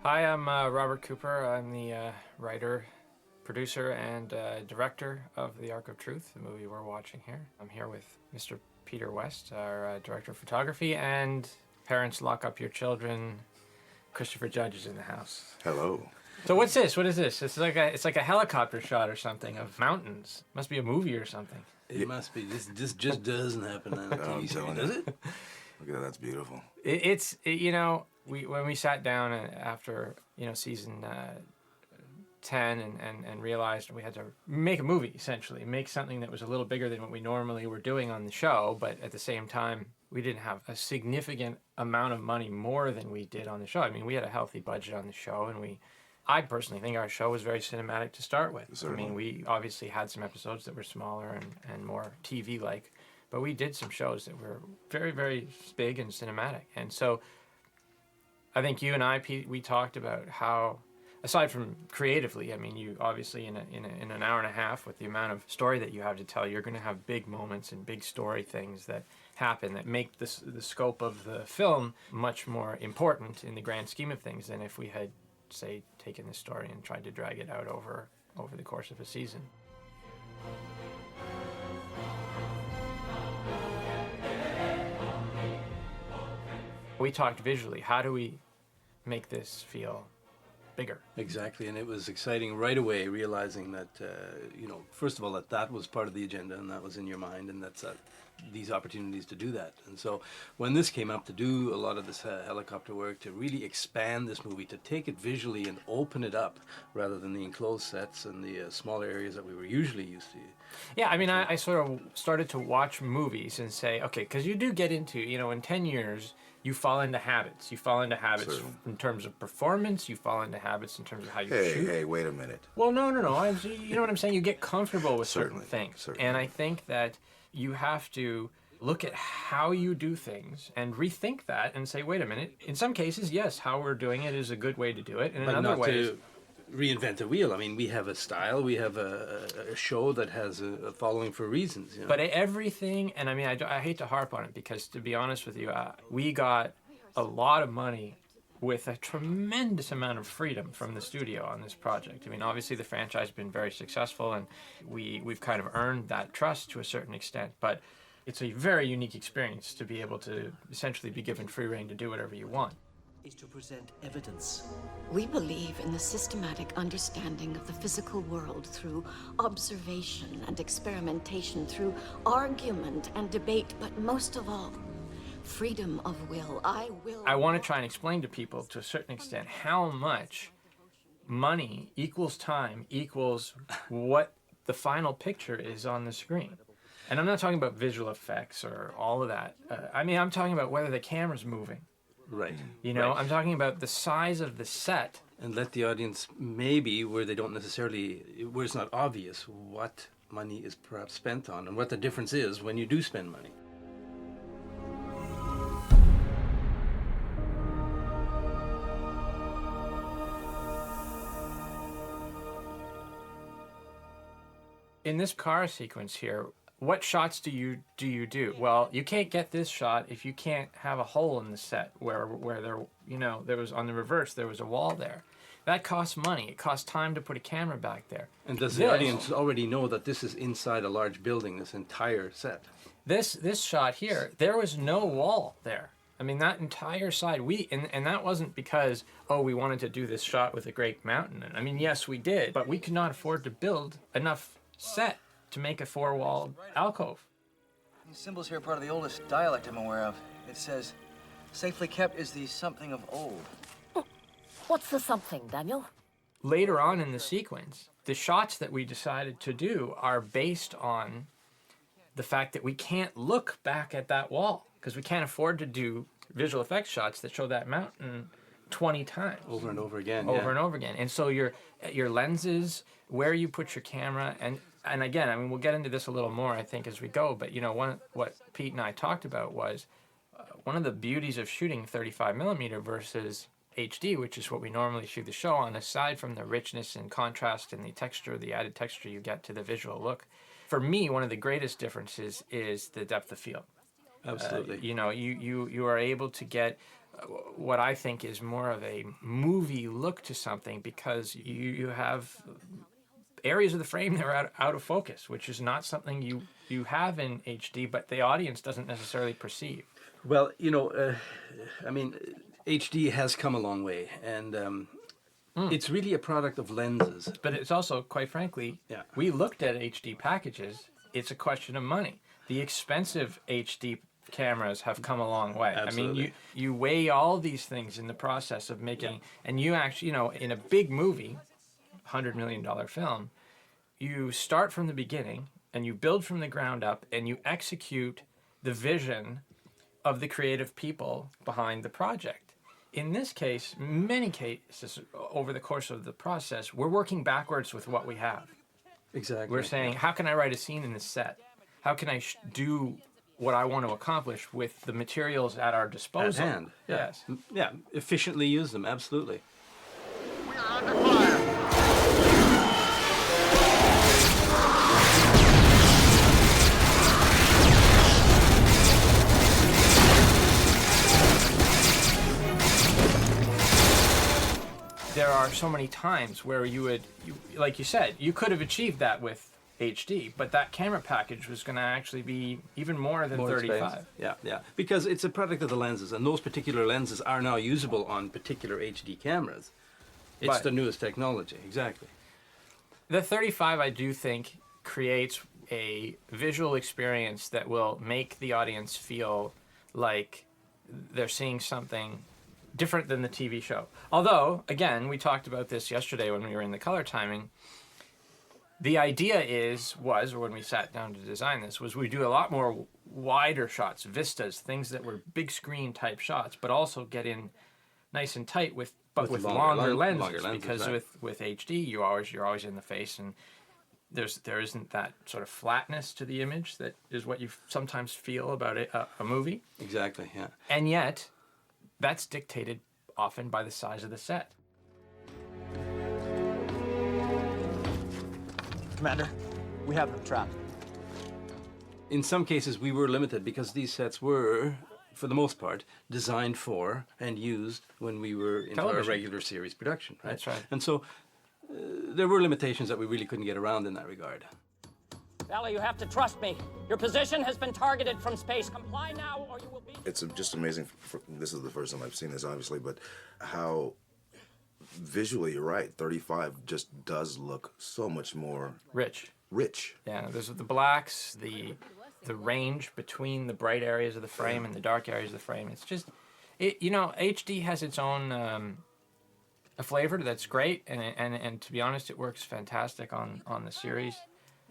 Hi, I'm Robert Cooper. I'm the writer, producer, and director of The Ark of Truth, the movie we're watching here. I'm here with Mr. Peter West, our director of photography, and Parents Lock Up Your Children. Christopher Judge is in the house. Hello. So what's this? What is this? It's like a helicopter shot or something of mountains. Must be a movie or something. It must be. This just doesn't happen on a TV series, does it? Look at that, that's beautiful. When we sat down after season 10 and realized we had to make a movie, essentially make something that was a little bigger than what we normally were doing on the show, but at the same time we didn't have a significant amount of money more than we did on the show. I mean, we had a healthy budget on the show, and I personally think our show was very cinematic to start with. Certainly. I mean, we obviously had some episodes that were smaller and more TV-like, but we did some shows that were very, very big and cinematic. And so I think you and I, Pete, we talked about how, aside from creatively, I mean, you obviously in an hour and a half with the amount of story that you have to tell, you're going to have big moments and big story things that happen that make the scope of the film much more important in the grand scheme of things than if we had, say, taken this story and tried to drag it out over the course of a season. We talked visually. How do we make this feel bigger? Exactly, and it was exciting right away, realizing that, first of all, that was part of the agenda, and that was in your mind, and that's these opportunities to do that. And so when this came up, to do a lot of this helicopter work, to really expand this movie, to take it visually and open it up, rather than the enclosed sets and the smaller areas that we were usually used to. Yeah, I mean, I sort of started to watch movies and say, okay, because you do get into, in 10 years, you fall into habits. You fall into habits Certainly. in terms of performance. You fall into habits in terms of how you shoot. Hey, wait a minute. Well, no. You know what I'm saying? You get comfortable with certain Certainly, things. certainly. And I think that you have to look at how you do things and rethink that and say, wait a minute. In some cases, yes, how we're doing it is a good way to do it. And in But other not ways, to reinvent the wheel. I mean, we have a style, we have a show that has a following for reasons. But everything, and I mean, I hate to harp on it because, to be honest with you, we got a lot of money with a tremendous amount of freedom from the studio on this project. I mean, obviously the franchise has been very successful, and we've kind of earned that trust to a certain extent, but it's a very unique experience to be able to essentially be given free rein to do whatever you want. Is to present evidence. We believe in the systematic understanding of the physical world through observation and experimentation, through argument and debate, but most of all, freedom of will. I want to try and explain to people to a certain extent how much money equals time equals what the final picture is on the screen. And I'm not talking about visual effects or all of that. I'm talking about whether the camera's moving. Right. Right. I'm talking about the size of the set. And let the audience, maybe where they don't necessarily, where it's not obvious what money is perhaps spent on and what the difference is when you do spend money. In this car sequence here, what shots do you do? Well, you can't get this shot if you can't have a hole in the set where there was, on the reverse, there was a wall there. That costs money. It costs time to put a camera back there. And does the audience already know that this is inside a large building, this entire set? This shot here, there was no wall there. I mean, that entire side, and that wasn't because, we wanted to do this shot with a great mountain. I mean, yes, we did, but we could not afford to build enough set to make a 4-wall alcove. These symbols here are part of the oldest dialect I'm aware of. It says, safely kept is the something of old. What's the something, Daniel? Later on in the sequence, the shots that we decided to do are based on the fact that we can't look back at that wall because we can't afford to do visual effects shots that show that mountain 20 times. Over and over again. Over and over again. And so your lenses, where you put your camera, and again, I mean, we'll get into this a little more, I think, as we go, but, what Pete and I talked about was one of the beauties of shooting 35 millimeter versus HD, which is what we normally shoot the show on, aside from the richness and contrast and the texture, the added texture you get to the visual look. For me, one of the greatest differences is the depth of field. Absolutely. You are able to get what I think is more of a movie look to something, because you have areas of the frame that are out of focus, which is not something you have in HD, but the audience doesn't necessarily perceive. Well, I mean, HD has come a long way, and it's really a product of lenses. But it's also, quite frankly, Yeah. we looked at HD packages. It's a question of money. The expensive HD cameras have come a long way. Absolutely. I mean, you weigh all these things in the process of making, and you actually, in a big movie, $100 million film, you start from the beginning and you build from the ground up and you execute the vision of the creative people behind the project. In this case, many cases, over the course of the process, we're working backwards with what we have. Exactly. We're saying, how can I write a scene in this set? How can I do what I want to accomplish with the materials at our disposal? At hand. Yeah. Yes. Yeah, efficiently use them, absolutely. We are under fire. There are so many times where like you said, you could have achieved that with HD, but that camera package was going to actually be even more than 35. expensive. Yeah. Because it's a product of the lenses, and those particular lenses are now usable on particular HD cameras. It's But- the newest technology, exactly. The 35, I do think, creates a visual experience that will make the audience feel like they're seeing something different than the TV show. Although, again, we talked about this yesterday when we were in the color timing. The idea was, or when we sat down to design this, was we do a lot more wider shots, vistas, things that were big screen type shots, but also get in nice and tight with longer lenses, because right. with HD you're always in the face, and there isn't that sort of flatness to the image that is what you sometimes feel about a movie. Exactly, yeah. And yet, that's dictated often by the size of the set. Commander, we have them trapped. In some cases, we were limited because these sets were, for the most part, designed for and used when we were in our Television. regular series production. Right? That's right. And so there were limitations that we really couldn't get around in that regard. Valley, you have to trust me. Your position has been targeted from space. Comply now, or you will be... It's just amazing. This is the first time I've seen this, obviously, but how visually, you're right, 35 just does look so much more Rich. rich. Yeah, there's the blacks, the range between the bright areas of the frame and the dark areas of the frame. It's just, HD has its own a flavor that's great, and to be honest, it works fantastic on the series.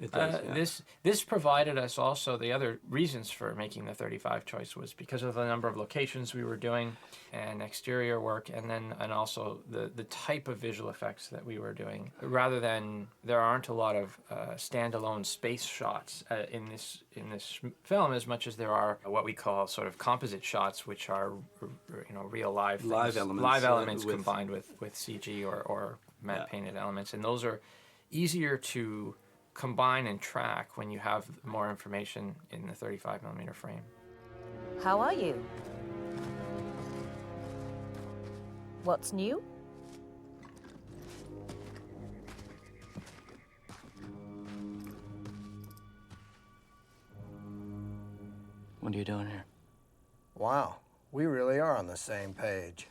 It does, yeah. This provided us also the other reasons for making the 35 choice was because of the number of locations we were doing and exterior work, and also the type of visual effects that we were doing. Rather than, there aren't a lot of standalone space shots in this film as much as there are what we call sort of composite shots, which are real live things, Live elements, live elements with- combined with CG or matte painted elements, and those are easier to combine and track when you have more information in the 35mm frame. How are you? What's new? What are you doing here? Wow, we really are on the same page.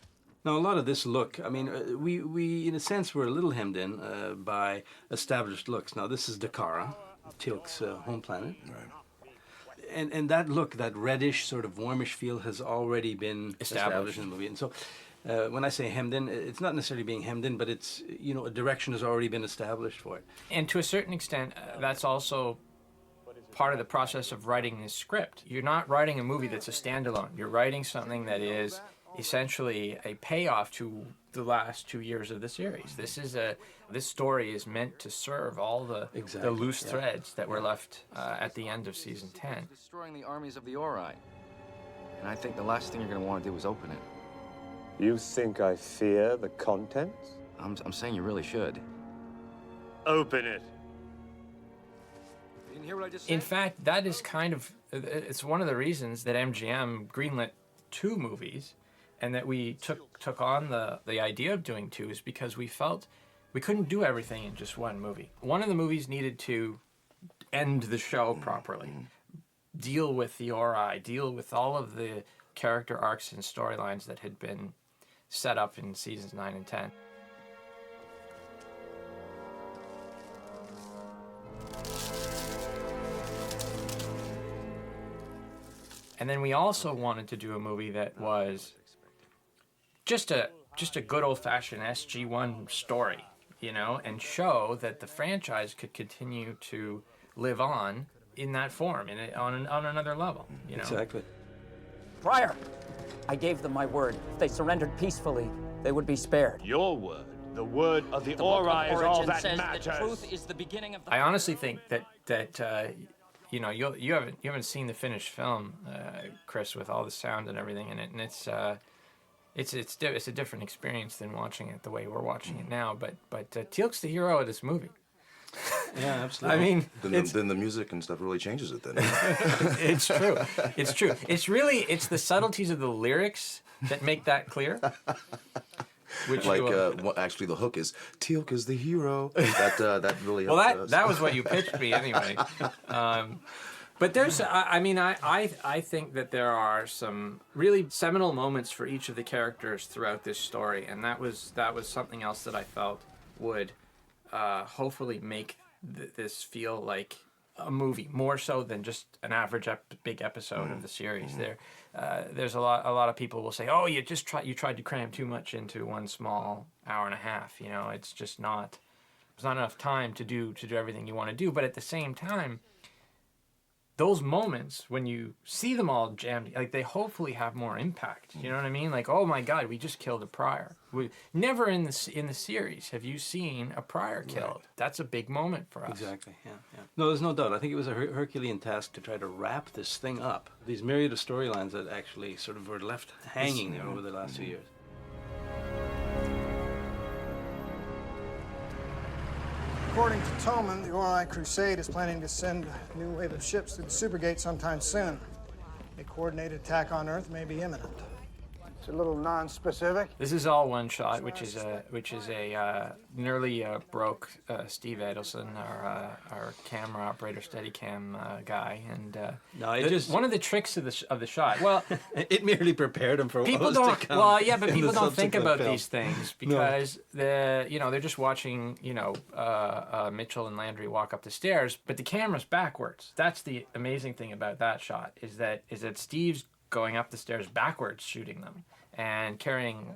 Now, a lot of this look, I mean, we in a sense, were a little hemmed in by established looks. Now, this is Dakara, Teal'c's home planet. Right. And that look, that reddish, sort of warmish feel has already been established in the movie. And so when I say hemmed in, it's not necessarily being hemmed in, but it's, a direction has already been established for it. And to a certain extent, that's also part of the process of writing this script. You're not writing a movie that's a standalone. You're writing something that is essentially a payoff to the last 2 years of the series. This story is meant to serve all the loose threads that were left at the end of season 10. Destroying the armies of the Ori. And I think the last thing you're going to want to do is open it. You think I fear the contents? I'm saying you really should. Open it. You didn't hear what I just said? In fact, that is it's one of the reasons that MGM greenlit 2 movies and that we took on the idea of doing 2 is because we felt we couldn't do everything in just one movie. One of the movies needed to end the show properly, deal with the Ori, deal with all of the character arcs and storylines that had been set up in seasons 9 and 10. And then we also wanted to do a movie that was just a good old-fashioned SG-1 story, you know, and show that the franchise could continue to live on in that form, on another level, you know. Exactly. Prior, I gave them my word. If they surrendered peacefully, they would be spared. Your word. The word of the The book Ori of is all Origin that says matters. that truth is the beginning of the... I honestly think that you know, you haven't seen the finished film, Chris, with all the sound and everything in it, and it's a different experience than watching it the way we're watching it now. But Teal'c's the hero of this movie. Yeah, absolutely. I mean, Then the music and stuff really changes it. Then it's true. It's true. It's the subtleties of the lyrics that make that clear. Which like actually, the hook is Teal'c is the hero. That really well, helps that was what you pitched me anyway. But there's, I think that there are some really seminal moments for each of the characters throughout this story, and that was something else that I felt would hopefully make this feel like a movie, more so than just an average big episode of the series. There's a lot of people will say, oh, you tried to cram too much into one small hour and a half. You know, it's just not. There's not enough time to do everything you want to do. But at the same time, those moments when you see them all jammed, like, they hopefully have more impact. You know what I mean? Like, oh my God, we just killed a prior. Never in the series have you seen a prior killed. That's a big moment for us. Exactly. Yeah. No, there's no doubt. I think it was a Herculean task to try to wrap this thing up. These myriad of storylines that actually sort of were left hanging there over the last 2 years. According to Toman, the Ori Crusade is planning to send a new wave of ships through the Supergate sometime soon. A coordinated attack on Earth may be imminent. It's a little non-specific. This is all one shot, which is a nearly broke Steve Adelson, our camera operator, Steadicam guy, and one of the tricks of the shot. Well, it merely prepared him for what was to come. Well, yeah, but people don't think subsequent about film. these things because they're just watching Mitchell and Landry walk up the stairs, but the camera's backwards. That's the amazing thing about that shot is that Steve's going up the stairs backwards, shooting them, and carrying,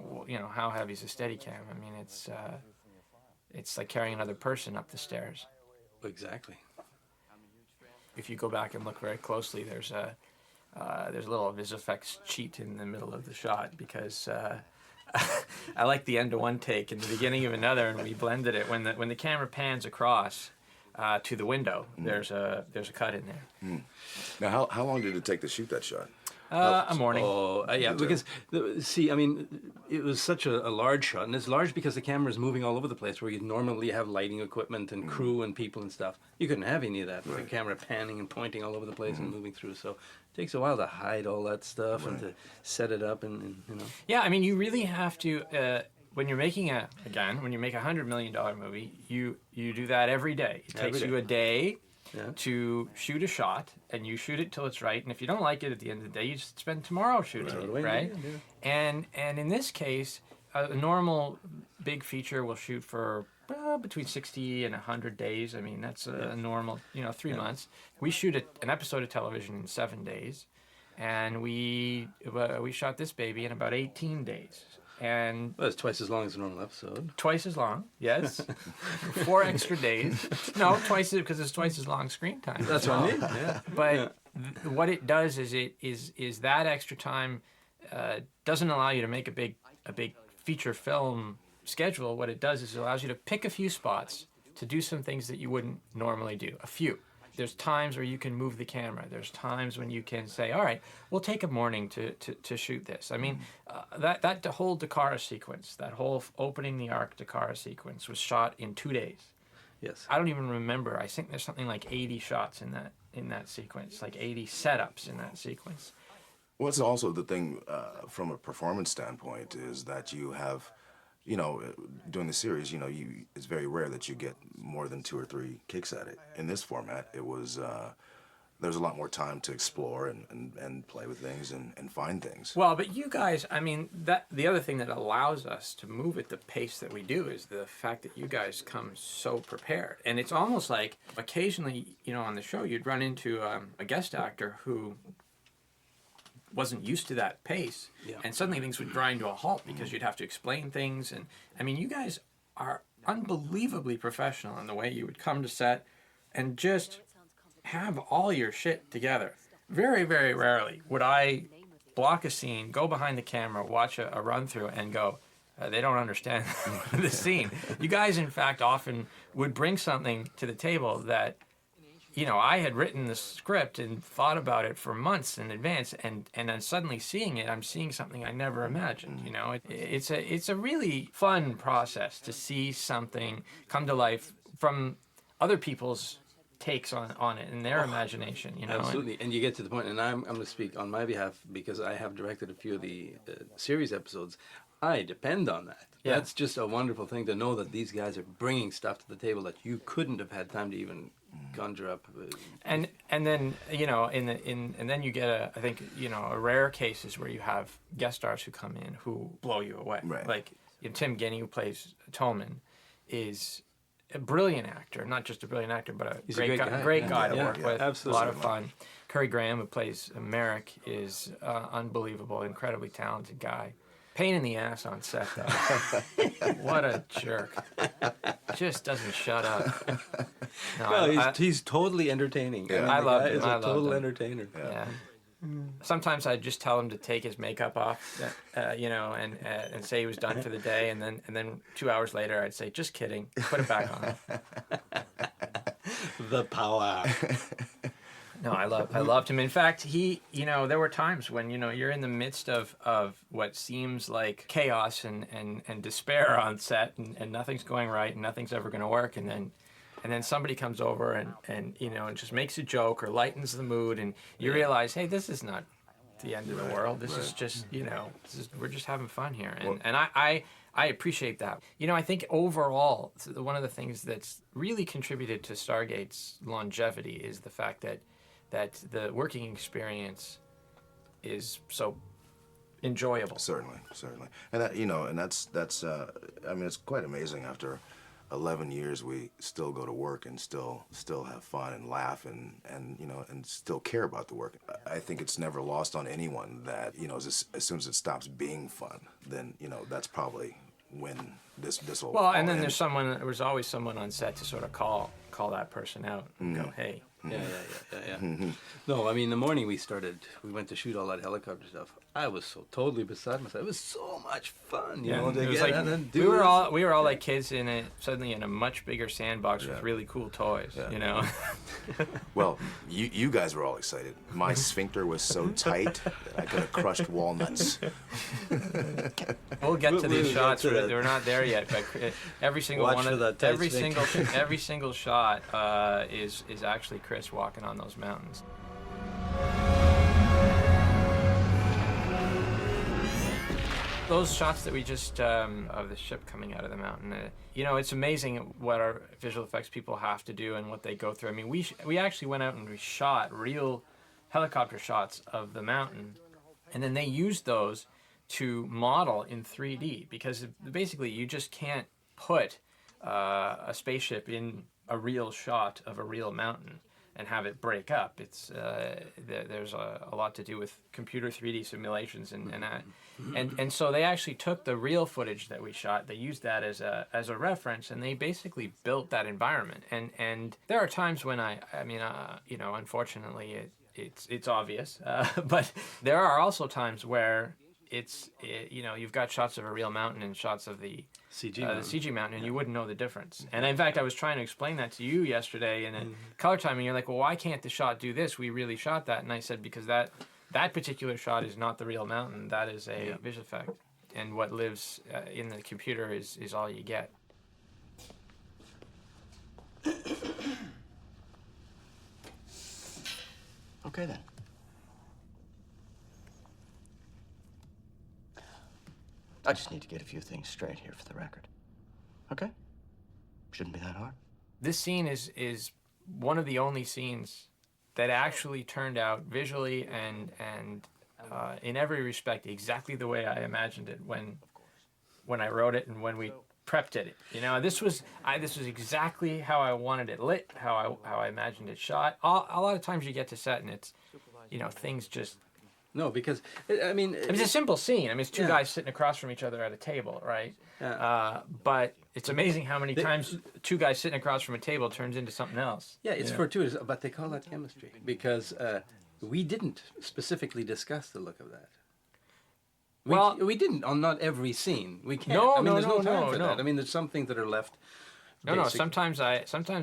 how heavy is a Steadicam? I mean, it's like carrying another person up the stairs. Exactly. If you go back and look very closely, there's a little vis effects cheat in the middle of the shot because I like the end of one take and the beginning of another, and we blended it. When the camera pans across to the window, there's a cut in there. Now, how long did it take to shoot that shot? A morning. Yeah, because, it was such a large shot, and it's large because the camera is moving all over the place where you normally have lighting equipment and crew and people and stuff. You couldn't have any of that with the camera panning and pointing all over the place and moving through, so it takes a while to hide all that stuff and to set it up and. Yeah, I mean, you really have to, when you make a $100 million movie, you do that every day. It takes you a day. Yeah. To shoot a shot, and you shoot it till it's right. And if you don't like it at the end of the day, you just spend tomorrow shooting it, right? Yeah. And in this case, a normal big feature will shoot for between 60 and 100 days. I mean, that's a normal, 3 months. We shoot an episode of television in 7 days, and we shot this baby in about 18 days. And it's twice as long as a normal episode. Twice as long, yes. 4 extra days. No, because it's twice as long screen time. That's what I mean. Yeah. But what it does is that extra time doesn't allow you to make a big feature film schedule. What it does is it allows you to pick a few spots to do some things that you wouldn't normally do. A few. There's times where you can move the camera. There's times when you can say, all right, we'll take a morning to shoot this. I mean, that whole Dakara sequence, that whole opening the Ark Dakara sequence was shot in 2 days. Yes. I don't even remember. I think there's something like 80 shots in that sequence, like 80 setups in that sequence. What's also the thing from a performance standpoint is that you have, doing the series, it's very rare that you get more than 2 or 3 kicks at it. In this format, it was there's a lot more time to explore and play with things and find things. Well, but you guys, I mean, that the other thing that allows us to move at the pace that we do is the fact that you guys come so prepared. And it's almost like occasionally, on the show, you'd run into a guest actor who wasn't used to that pace, and suddenly things would grind to a halt because you'd have to explain things. And I mean, you guys are unbelievably professional in the way you would come to set and just have all your shit together. Very, very rarely would I block a scene, go behind the camera, watch a run through, and go, they don't understand the scene. You guys, in fact, often would bring something to the table that, I had written the script and thought about it for months in advance, and then suddenly seeing it, I'm seeing something I never imagined. It's a really fun process to see something come to life from other people's takes on it and their imagination. Absolutely, and you get to the point, and I'm going to speak on my behalf because I have directed a few of the series episodes. I depend on that. Yeah. That's just a wonderful thing to know that these guys are bringing stuff to the table that you couldn't have had time to even conjure up. And then and then you get I think a rare cases where you have guest stars who come in who blow you away. Right. Like Tim Guinea, who plays Tolman, is a brilliant actor. Not just a brilliant actor, but He's great guy to work with. Absolutely. A lot of fun. Curry Graham, who plays Merrick, is unbelievable, incredibly talented guy. Pain in the ass on set, though. What a jerk. Just doesn't shut up. No, well, he's totally entertaining. Yeah. I love him. He's a total entertainer. Yeah. Sometimes I'd just tell him to take his makeup off, and say he was done for the day, and then 2 hours later I'd say, just kidding, put it back on. The power. No, I loved him. In fact, there were times when, you're in the midst of what seems like chaos and despair on set, and nothing's going right and nothing's ever going to work, and then somebody comes over and just makes a joke or lightens the mood, and you realize, hey, this is not the end of the world. This is just, we're just having fun here. And I appreciate that. I think overall, one of the things that's really contributed to Stargate's longevity is the fact that the working experience is so enjoyable. Certainly, and that and that's I mean, it's quite amazing. After 11 years, we still go to work and still have fun and laugh and still care about the work. I think it's never lost on anyone that as soon as it stops being fun, then that's probably when this will. Well, and then there was always someone on set to sort of call that person out and go, hey. Yeah. No, I mean, the morning we went to shoot all that helicopter stuff. I was so totally beside myself. It was so much fun, It was get like out and do we were this. all like kids suddenly in a much bigger sandbox with really cool toys. Yeah. Well, you guys were all excited. My sphincter was so tight that I could have crushed walnuts. We'll get to these shots. get to that. We're not there yet, but every single Watch one for of that tight every sphincter. every single shot is actually Chris walking on those mountains. Those shots that we just of the ship coming out of the mountain, it's amazing what our visual effects people have to do and what they go through. I mean, we actually went out and we shot real helicopter shots of the mountain, and then they used those to model in 3D because basically you just can't put a spaceship in a real shot of a real mountain and have it break up. It's there's a lot to do with computer 3D simulations and so they actually took the real footage that we shot. They used that as a reference, and they basically built that environment. And there are times when unfortunately it's obvious, but there are also times where you've got shots of a real mountain and shots of the CG mountain, and you wouldn't know the difference. And in fact, I was trying to explain that to you yesterday in color time, and you're like, well, why can't the shot do this? We really shot that. And I said, because that particular shot is not the real mountain. That is a visual effect. And what lives in the computer is all you get. Okay, then. I just need to get a few things straight here for the record. Okay? Shouldn't be that hard. This scene is one of the only scenes that actually turned out visually and in every respect exactly the way I imagined it when I wrote it and when we prepped it. You know, this was exactly how I wanted it lit, how I imagined it shot. A lot of times you get to set and it's, you know, things just. No, because it's a simple scene. I mean, it's two guys sitting across from each other at a table, right? Yeah. But it's amazing how many times two guys sitting across from a table turns into something else. Yeah, it's fortuitous, but they call that chemistry because we didn't specifically discuss the look of that. We didn't on not every scene. We can't. There's no time for that. I mean, there's some things that are left. No. Sometimes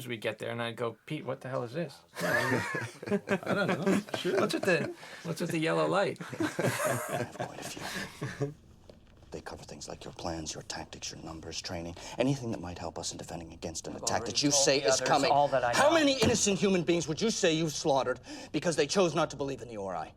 we get there and I go, Pete, what the hell is this? I don't know. Sure. What's with the yellow light? I have quite a few. They cover things like your plans, your tactics, your numbers, training, anything that might help us in defending against an attack that you say is coming. All that I How know. many innocent human beings would you say you've slaughtered because they chose not to believe in the Ori?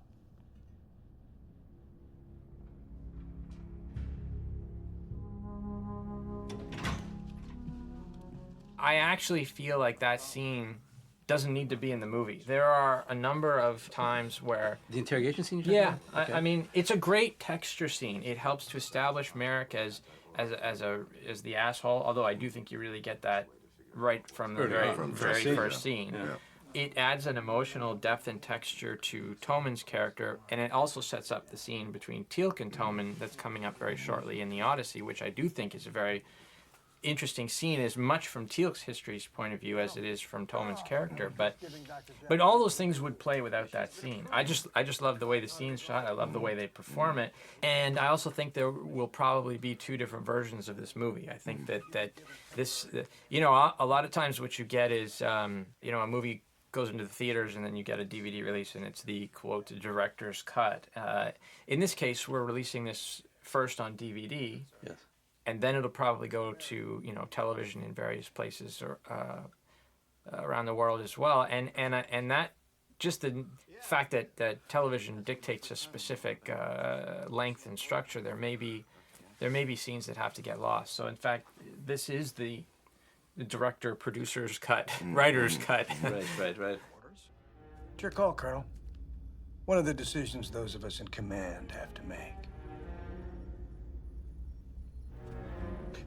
I actually feel like that scene doesn't need to be in the movie. There are a number of times where the interrogation scene. Yeah, okay. I mean, it's a great texture scene. It helps to establish Merrick as the asshole. Although I do think you really get that right from the very first scene. Yeah. It adds an emotional depth and texture to Toman's character, and it also sets up the scene between Teal'c and Toman that's coming up very shortly in the Odyssey, which I do think is a very interesting scene, as much from Teal'c's history's point of view as it is from Toman's character. But all those things would play without that scene. I just love the way the scene's shot. I love the way they perform it, and I also think there will probably be two different versions of this movie. I think that this, you know, a lot of times what you get is, you know, a movie goes into the theaters and then you get a DVD release and it's the quote director's cut. In this case, we're releasing this first on DVD. Yes. And then it'll probably go to, you know, television in various places or around the world as well. And that, just the fact that television dictates a specific length and structure, there may be scenes that have to get lost. So in fact, this is the director, producer's cut, writer's cut. Right. It's your call, Colonel. One of the decisions those of us in command have to make.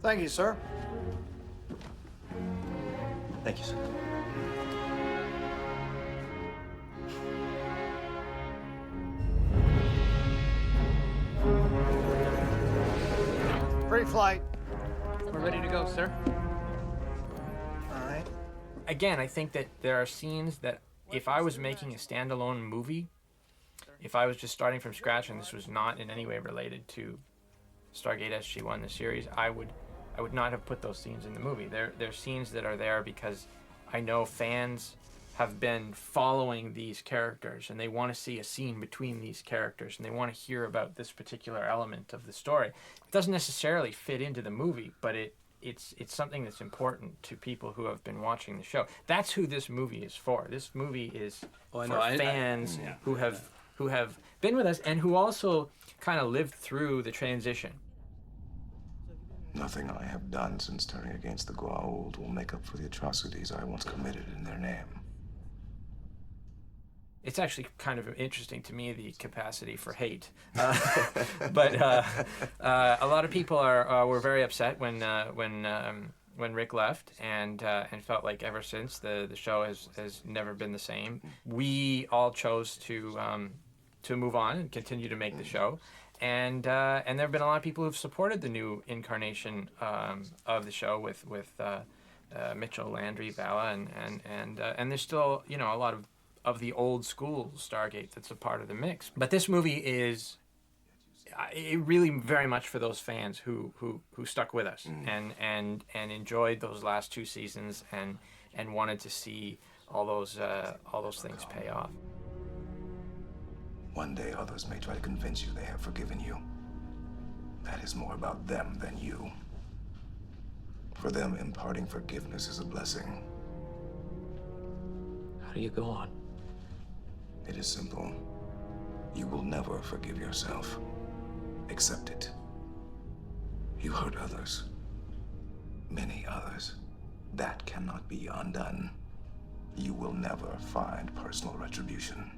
Thank you, sir. Thank you, sir. Free flight. We're ready to go, sir. All right. Again, I think that there are scenes that if I was making a standalone movie, if I was just starting from scratch and this was not in any way related to Stargate SG-1, the series, I would not have put those scenes in the movie. They're scenes that are there because I know fans have been following these characters and they want to see a scene between these characters and they want to hear about this particular element of the story. It doesn't necessarily fit into the movie, but it's something that's important to people who have been watching the show. That's who this movie is for. This movie is for fans who have been with us and who also kind of lived through the transition. Nothing I have done since turning against the Goa'uld will make up for the atrocities I once committed in their name. It's actually kind of interesting to me, the capacity for hate. But a lot of people were very upset when Rick left, and felt like ever since the show has never been the same. We all chose to move on and continue to make the show. And there have been a lot of people who've supported the new incarnation of the show with Mitchell, Landry, Vala, and there's still, you know, a lot of the old school Stargate that's a part of the mix. But this movie is really very much for those fans who stuck with us and enjoyed those last two seasons and wanted to see all those things pay off. One day others may try to convince you they have forgiven you. That is more about them than you. For them, imparting forgiveness is a blessing. How do you go on? It is simple. You will never forgive yourself. Accept it. You hurt others. Many others. That cannot be undone. You will never find personal retribution.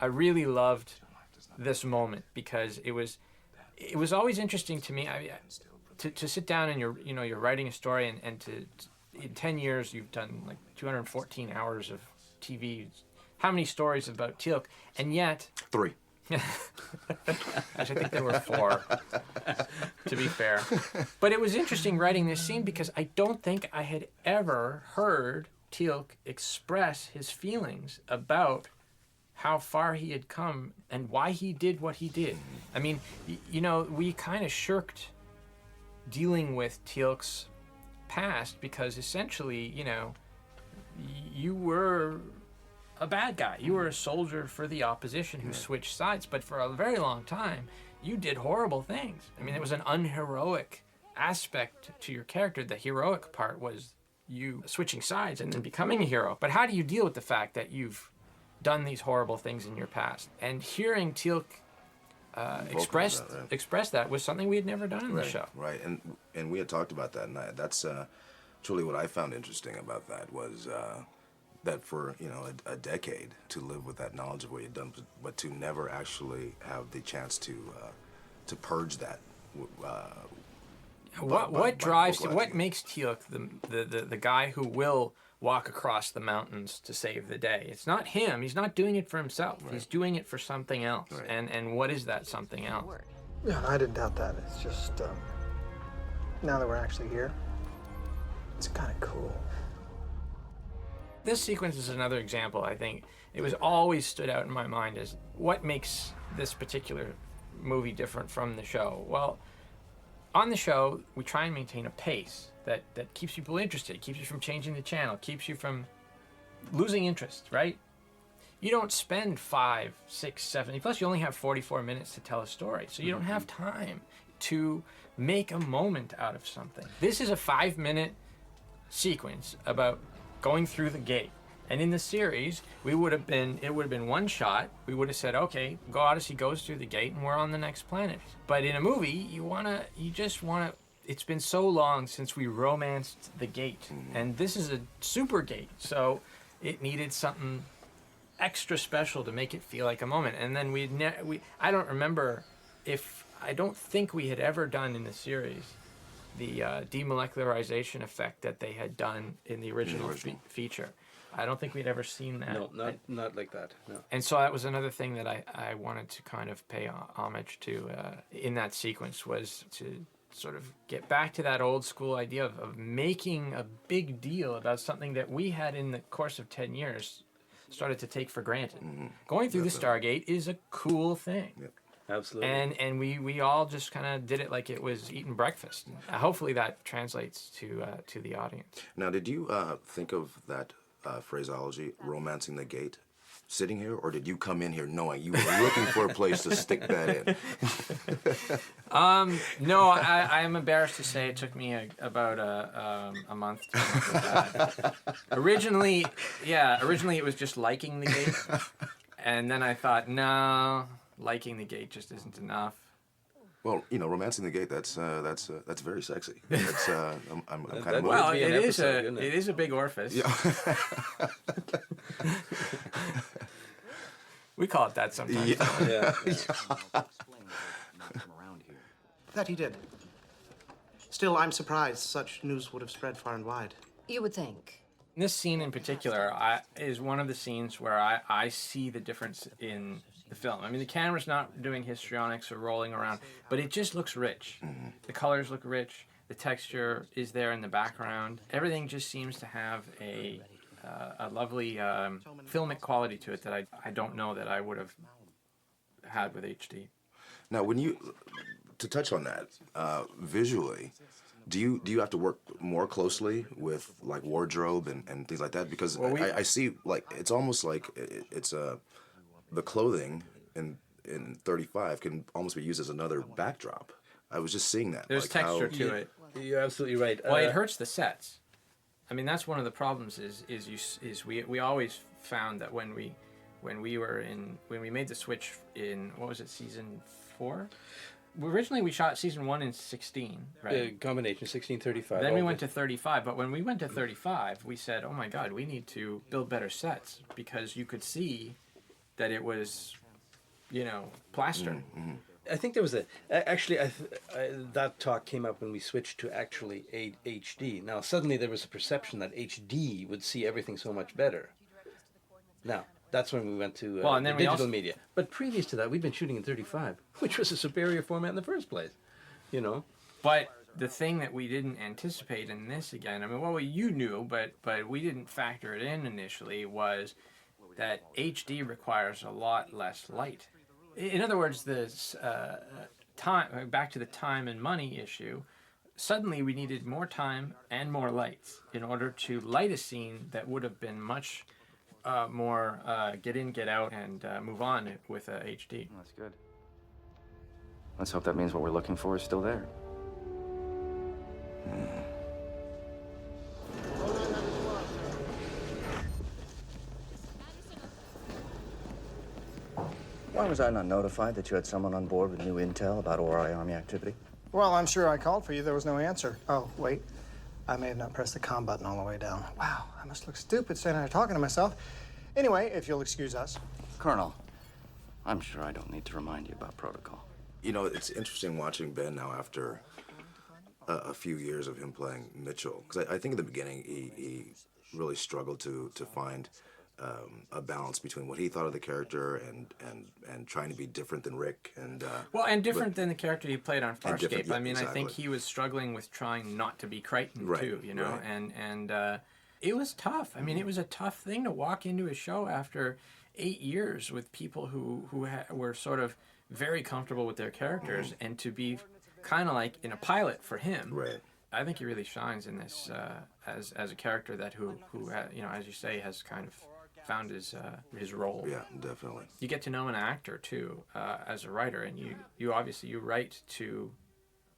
I really loved this moment because it was always interesting to me. To sit down and you're writing a story and to in 10 years you've done like 214 hours of TV. How many stories about Teal'c? And yet 3. Actually, I think there were 4, to be fair. But it was interesting writing this scene because I don't think I had ever heard Teal'c express his feelings about how far he had come and why he did what he did. I mean, we kind of shirked dealing with Teal'c's past because essentially, you were a bad guy. You were a soldier for the opposition who switched sides, but for a very long time, you did horrible things. I mean, it was an unheroic aspect to your character. The heroic part was you switching sides and then becoming a hero. But how do you deal with the fact that you've done these horrible things in your past? And hearing Teal'c express that was something we had never done in the show. Right, and we had talked about that, and that's truly what I found interesting about that was that for a decade to live with that knowledge of what you'd done, but to never actually have the chance to purge that. What makes Teal'c the guy who will walk across the mountains to save the day? It's not him. He's not doing it for himself. Right. He's doing it for something else. Right. And what is that something else? Yeah, I didn't doubt that. It's just now that we're actually here, it's kind of cool. This sequence is another example. I think it was always stood out in my mind as what makes this particular movie different from the show. Well, on the show, we try and maintain a pace that keeps people interested, keeps you from changing the channel, keeps you from losing interest, right? You don't spend 5, 6, 7, plus you only have 44 minutes to tell a story, so you don't have time to make a moment out of something. This is a 5-minute sequence about going through the gate. And in the series, it would have been one shot. We would have said, okay, Odyssey goes through the gate and we're on the next planet. But in a movie, you just want to, it's been so long since we romanced the gate. And this is a super gate, so it needed something extra special to make it feel like a moment. And then I don't think we had ever done in the series the demolecularization effect that they had done in the original feature. I don't think we'd ever seen that. No, not like that. No. And so that was another thing that I wanted to kind of pay homage to in that sequence, was to sort of get back to that old school idea of making a big deal about something that we had in the course of 10 years started to take for granted. Going through the Stargate is a cool thing. Yep. Absolutely. And we all just kind of did it like it was eating breakfast. Hopefully that translates to the audience. Now, did you think of that phraseology, romancing the gate, sitting here, or did you come in here knowing you were looking for a place to stick that in? No, I am embarrassed to say it took me about a month to come up with that. Originally it was just liking the gate, and then I thought, no, liking the gate just isn't enough. Well, romancing the gate, that's very sexy. That's, I'm kind of... Well, it is a big orifice. Yeah. We call it that sometimes. Yeah. That he did. Still, I'm surprised such news would have spread far and wide. You would think. This scene in particular is one of the scenes where I see the difference in the film. I mean, the camera's not doing histrionics or rolling around, but it just looks rich. The colors look rich. The texture is there in the background. Everything just seems to have a lovely filmic quality to it that I don't know that I would have had with HD. Now, to touch on that, visually, do you have to work more closely with like wardrobe and things like that? Because I see like it's almost like it's the clothing in 35 can almost be used as another backdrop. I was just seeing that. There's texture to it. You're absolutely right. Well, it hurts the sets. I mean, that's one of the problems. Is we always found that when we made the switch in, what was it, season 4? originally we shot season 1 in 16, right? Combination 1635. Then we went to 35, but when we went to 35, we said, oh my God, we need to build better sets, because you could see that it was, plaster. Mm-hmm. I think there was that talk came up when we switched to actually HD. Now suddenly there was a perception that HD would see everything so much better. Now that's when we went to and then digital media. But previous to that, we'd been shooting in 35, which was a superior format in the first place. But the thing that we didn't anticipate in this again, I mean, well, you knew, but we didn't factor it in initially, was that HD requires a lot less light. In other words, this time, back to the time and money issue, suddenly we needed more time and more lights in order to light a scene that would have been much more get in, get out, and move on with HD. That's good. Let's hope that means what we're looking for is still there. Why was I not notified that you had someone on board with new intel about Ori Army activity? Well, I'm sure I called for you. There was no answer. Oh, wait. I may have not pressed the comm button all the way down. Wow, I must look stupid sitting there talking to myself. Anyway, if you'll excuse us. Colonel, I'm sure I don't need to remind you about protocol. It's interesting watching Ben now after a few years of him playing Mitchell. Because I think in the beginning he really struggled to find a balance between what he thought of the character and trying to be different than Rick and different than the character he played on Farscape. Yeah, I mean, exactly. I think he was struggling with trying not to be Crichton too, Right. and it was tough. I mean, it was a tough thing to walk into a show after 8 years with people who were sort of very comfortable with their characters, and to be kind of like in a pilot for him. Right. I think he really shines in this as a character that who as you say, has kind of found his role. Yeah, definitely. You get to know an actor too as a writer, and you obviously write to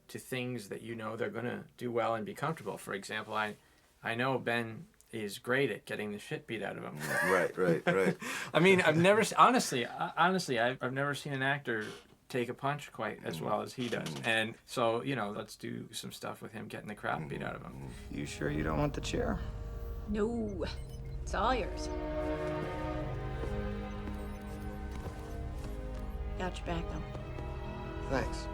things that they're gonna do well and be comfortable. For example, I know Ben is great at getting the shit beat out of him. Right. I mean, I've never honestly I've never seen an actor take a punch quite as well as he does. And so let's do some stuff with him getting the crap beat out of him. You sure you don't want the chair? No, it's all yours. Got your back, though. Thanks.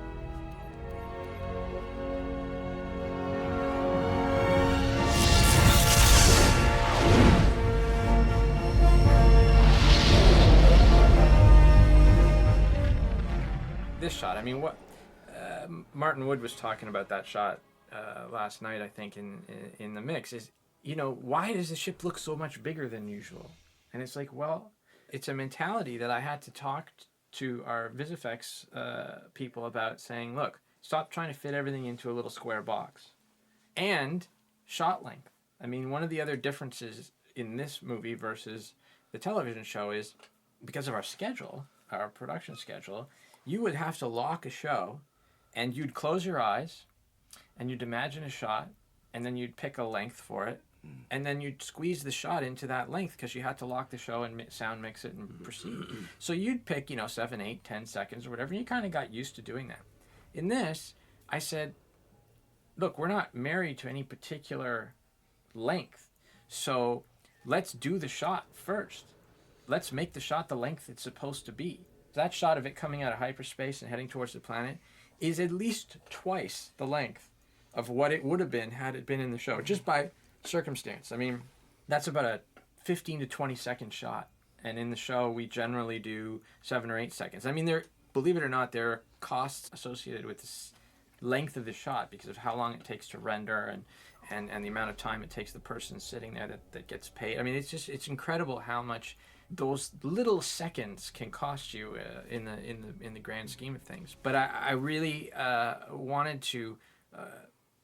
This shot, I mean, what Martin Wood was talking about that shot last night, I think, in the mix, is, why does the ship look so much bigger than usual? And it's like, well, it's a mentality that I had to talk to our VisFX people about, saying, look, stop trying to fit everything into a little square box. And shot length. I mean, one of the other differences in this movie versus the television show is, because of our schedule, our production schedule, you would have to lock a show, and you'd close your eyes, and you'd imagine a shot, and then you'd pick a length for it, and then you'd squeeze the shot into that length because you had to lock the show and sound mix it and proceed. So you'd pick, 7, 8, 10 seconds or whatever, and you kind of got used to doing that. In this, I said, look, we're not married to any particular length, so let's do the shot first. Let's make the shot the length it's supposed to be. That shot of it coming out of hyperspace and heading towards the planet is at least twice the length of what it would have been had it been in the show, just by circumstance. I mean, that's about a 15 to 20 second shot, and in the show we generally do 7 or 8 seconds. I mean, believe it or not, there are costs associated with this length of the shot because of how long it takes to render and the amount of time it takes the person sitting there that gets paid. I mean, it's incredible how much those little seconds can cost you in the grand scheme of things. But I really wanted to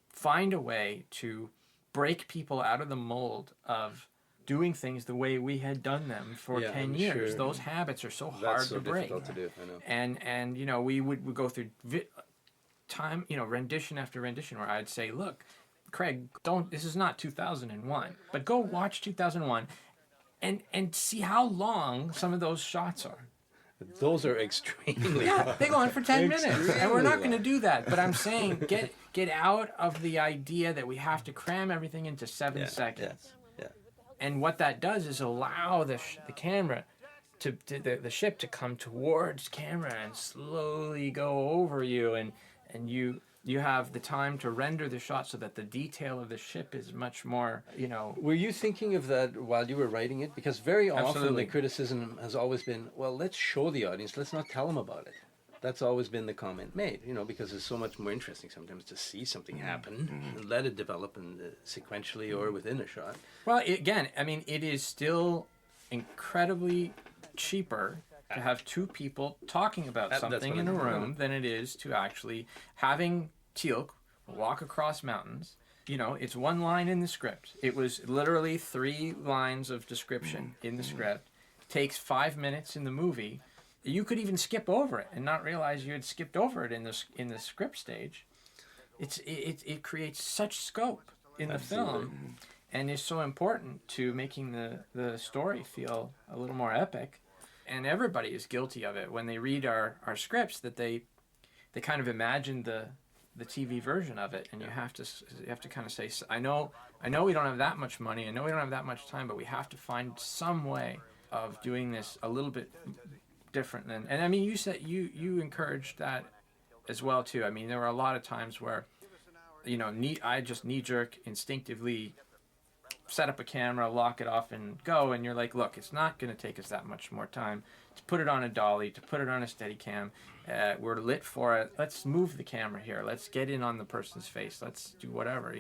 find a way to break people out of the mold of doing things the way we had done them for 10 years. Sure. Those habits are so hard to break. That's so difficult to do, I know. And we would go through time, rendition after rendition, where I'd say, look, Craig, this is not 2001, but go watch 2001 and see how long some of those shots are. Those are extremely Yeah, they go on for 10 minutes, and we're not going to long. do that. But I'm saying get out of the idea that we have to cram everything into 7 seconds. Yeah. And what that does is allow the camera to the ship to come towards camera and slowly go over you, and you have the time to render the shot so that the detail of the ship is much more, Were you thinking of that while you were writing it? Because very often Absolutely. the criticism has always been, well, let's show the audience, let's not tell them about it. That's always been the comment made, because it's so much more interesting sometimes to see something happen and let it develop sequentially or within a shot. Well, again, I mean, it is still incredibly cheaper to have two people talking about That's something what in I a mean. room than it is to actually having Teal'c walk across mountains. It's one line in the script. It was literally 3 lines of description in the script. Takes 5 minutes in the movie. You could even skip over it and not realize you had skipped over it in the script stage. It creates such scope in the film, and is so important to making the story feel a little more epic. And everybody is guilty of it when they read our scripts, that they kind of imagine the TV version of it, and you have to kind of say, I know we don't have that much money, I know we don't have that much time, but we have to find some way of doing this a little bit different than. And I mean, you said you encouraged that as well too. I mean, there were a lot of times where I just knee-jerk instinctively set up a camera, lock it off, and go. And you're like, look, it's not going to take us that much more time to put it on a dolly, to put it on a Steadicam. We're lit for it. Let's move the camera here. Let's get in on the person's face. Let's do whatever.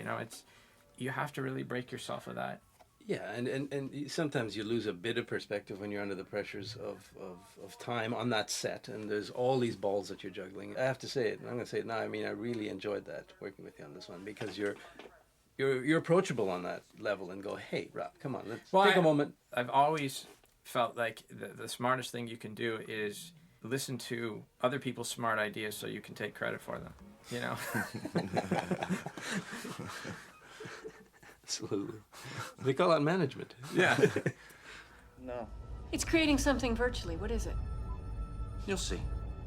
You have to really break yourself of that. Yeah, and sometimes you lose a bit of perspective when you're under the pressures of time on that set, and there's all these balls that you're juggling. I have to say it, and I'm going to say it now. I mean, I really enjoyed that, working with you on this one, because you're approachable on that level and go, hey, Rob, come on, let's take a moment. I've always felt like the smartest thing you can do is listen to other people's smart ideas so you can take credit for them, Absolutely. They call that management. Yeah. No. It's creating something virtually. What is it? You'll see.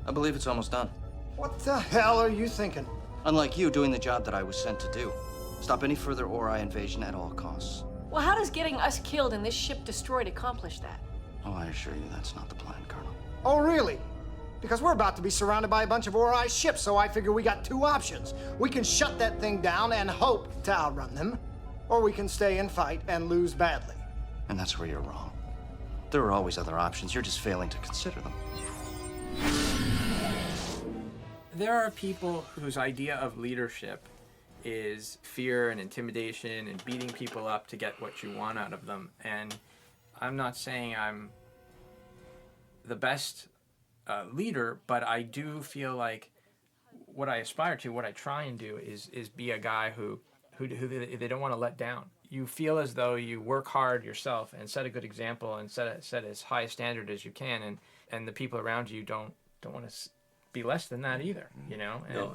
I believe it's almost done. What the hell are you thinking? Unlike you, doing the job that I was sent to do. Stop any further Ori invasion at all costs. Well, how does getting us killed and this ship destroyed accomplish that? Oh, I assure you that's not the plan, Colonel. Oh, really? Because we're about to be surrounded by a bunch of Ori ships, so I figure we got 2 options. We can shut that thing down and hope to outrun them, or we can stay and fight and lose badly. And that's where you're wrong. There are always other options. You're just failing to consider them. There are people whose idea of leadership is fear and intimidation and beating people up to get what you want out of them. And I'm not saying I'm the best leader, but I do feel like what I aspire to, what I try and do is be a guy who they don't want to let down. You feel as though you work hard yourself and set a good example and set as high a standard as you can, and the people around you don't want to be less than that either, And No,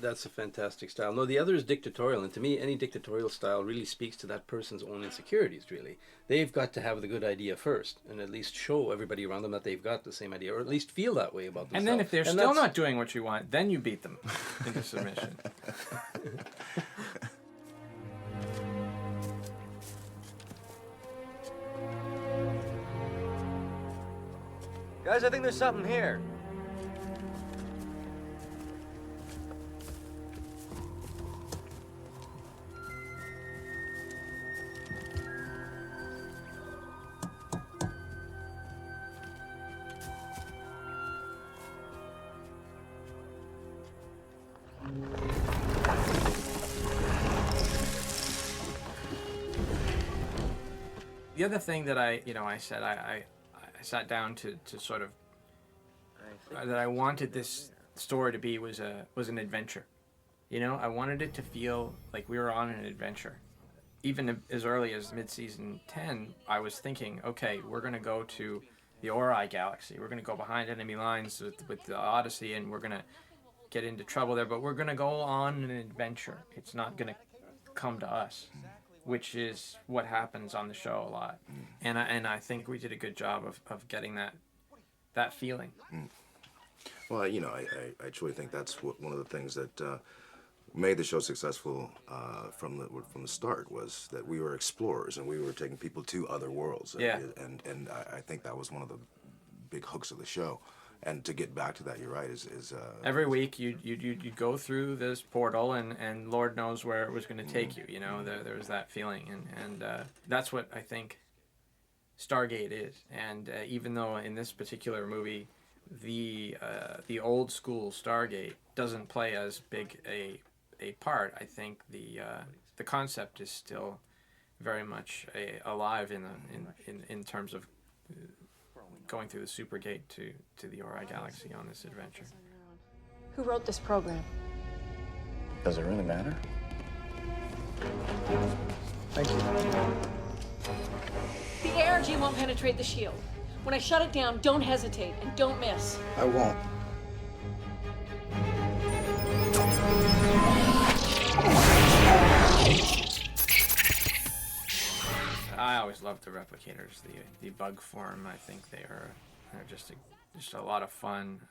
that's a fantastic style. No, the other is dictatorial, and to me, any dictatorial style really speaks to that person's own insecurities, really. They've got to have the good idea first, and at least show everybody around them that they've got the same idea, or at least feel that way about themselves. And then if they're still not doing what you want, then you beat them into submission. Guys, I think there's something here. The other thing that I said, I sat down to sort of that I wanted this story to be was an adventure. I wanted it to feel like we were on an adventure. Even as early as mid-season 10, I was thinking, okay, we're going to go to the Ori galaxy. We're going to go behind enemy lines with the Odyssey, and we're going to get into trouble there, but we're going to go on an adventure. It's not going to come to us, which is what happens on the show a lot. And I think we did a good job of getting that that feeling. Well, you know, I truly think that's one of the things that made the show successful from the start, was that we were explorers and we were taking people to other worlds. Yeah. And I think that was one of the big hooks of the show. And to get back to that, you're right, is every week you'd go through this portal and Lord knows where it was going to take you. You know, there was that feeling, and that's what I think Stargate is. And even though in this particular movie the old school Stargate doesn't play as big a part, I think the concept is still very much alive in terms of going through the Supergate to the Ori Galaxy on this adventure. Who wrote this program? Does it really matter? Thank you. The ARG won't penetrate the shield. When I shut it down, don't hesitate and don't miss. I won't. I always loved the replicators, the bug form. I think they're just a lot of fun.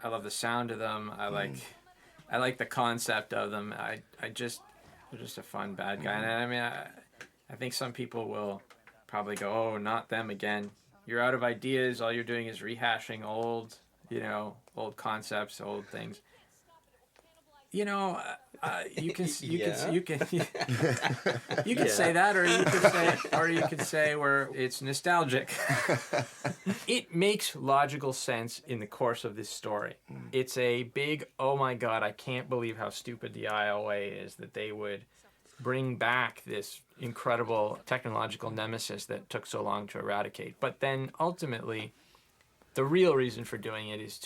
I love the sound of them. I like the concept of them. They're just a fun bad guy. And I mean, I think some people will probably go, "Oh, not them again. You're out of ideas. All you're doing is rehashing old concepts, old things." You know, you can say that, or you could say where it's nostalgic. It makes logical sense in the course of this story. It's a big, oh my God, I can't believe how stupid the IOA is that they would bring back this incredible technological nemesis that took so long to eradicate. But then ultimately, the real reason for doing it is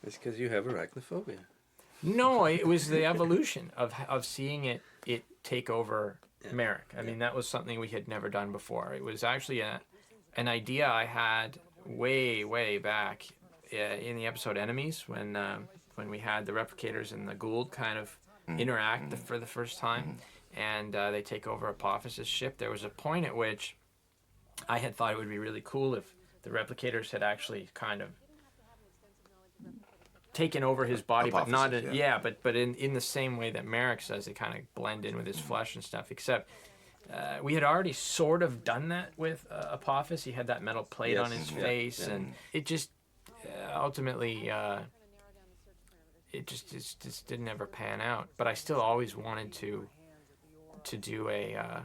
It's because you have arachnophobia. No, it was the evolution of seeing it take over Merrick. I mean, that was something we had never done before. It was actually an idea I had way back in the episode Enemies, when we had the replicators and the Gould kind of interact for the first time, and they take over Apophysis' ship. There was a point at which I had thought it would be really cool if the replicators had actually kind of taken over his body, but not but in the same way that Merrick says, they kind of blend in with his flesh and stuff. Except we had already sort of done that with Apophis. He had that metal plate on his face, and it just ultimately it just didn't ever pan out. But I still always wanted to do a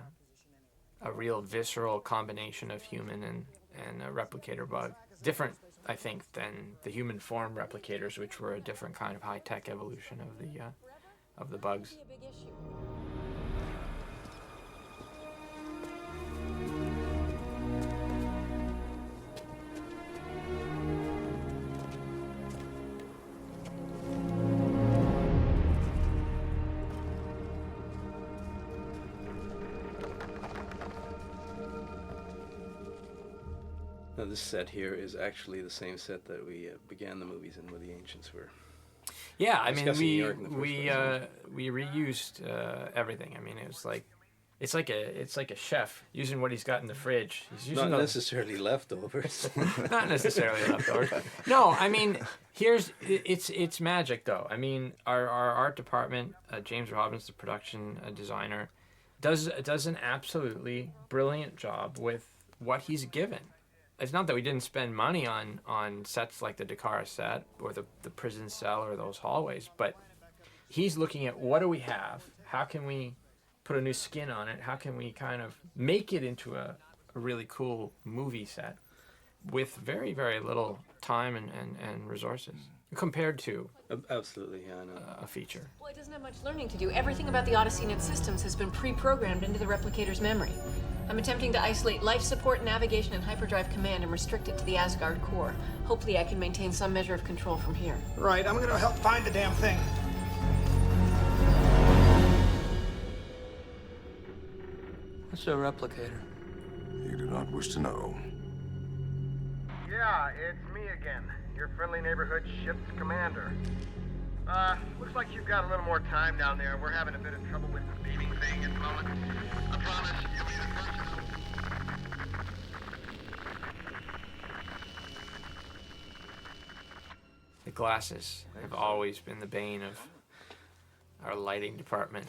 real visceral combination of human and a replicator bug. Different, I think, than the human form replicators, which were a different kind of high-tech evolution of the bugs. Now, this set here is actually the same set that we began the movies in, where the Ancients were. Yeah, I mean, we reused everything. I mean, it's like a chef using what he's got in the fridge. He's using not necessarily leftovers. Not necessarily leftovers. No, I mean, it's magic though. I mean, our art department, James Robbins, the production designer, does an absolutely brilliant job with what he's given. It's not that we didn't spend money on sets like the Dakar set or the prison cell or those hallways, but he's looking at what do we have? How can we put a new skin on it? How can we kind of make it into a really cool movie set with very, very little time and resources compared to absolutely, yeah, I know. A feature. Well, it doesn't have much learning to do. Everything about the Odyssey and its systems has been pre-programmed into the replicator's memory. I'm attempting to isolate life support, navigation, and hyperdrive command and restrict it to the Asgard core. Hopefully I can maintain some measure of control from here. Right, I'm gonna help find the damn thing. What's a replicator? You do not wish to know. Yeah, it's me again, your friendly neighborhood ship's commander. Looks like you've got a little more time down there. We're having a bit of trouble with the beaming thing at the moment. I promise you'll be the first to know. glasses have always been the bane of our lighting department.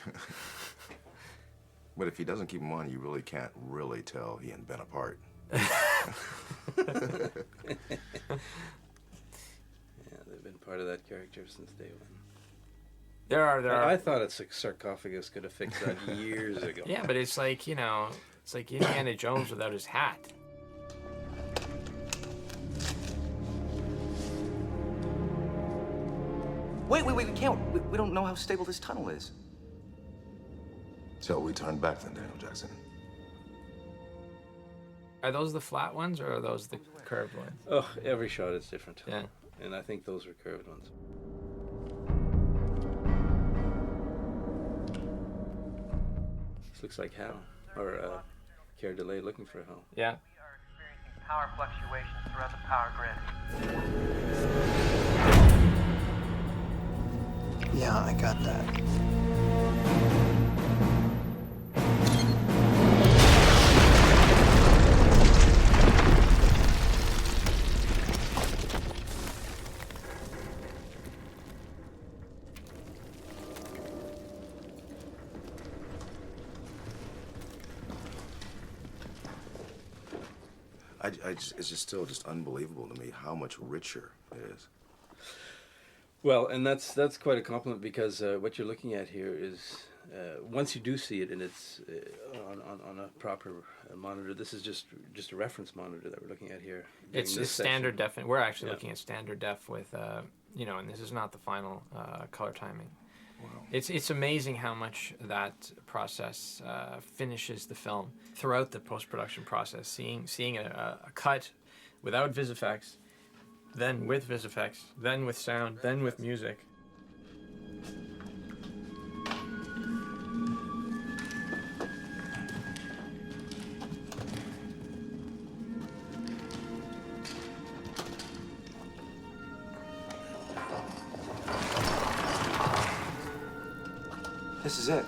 But if he doesn't keep them on, you really can't really tell he and Ben apart. Yeah, they've been part of that character since day one. There are. I thought a sarcophagus could have fixed that years ago. Yeah, but it's like, you know, it's like Indiana Jones without his hat. Wait, we can't. We don't know how stable this tunnel is. So we turn back then, Daniel Jackson. Are those the flat ones or are those the curved ones? Oh, every shot is different. Yeah. And I think those are curved ones. This looks like hell. Or Care Delay looking for hell. Yeah. Power fluctuations throughout the power grid. Yeah, I got that. It's just still just unbelievable to me how much richer it is. Well, and that's quite a compliment because what you're looking at here is once you do see it and it's on a proper monitor. This is just a reference monitor that we're looking at here. It's standard def. We're actually looking at standard def with you know, and this is not the final color timing. Wow. It's amazing how much that process finishes the film throughout the post-production process. Seeing a cut without VisFX, then with VisFX, then with sound, then with music. This is it.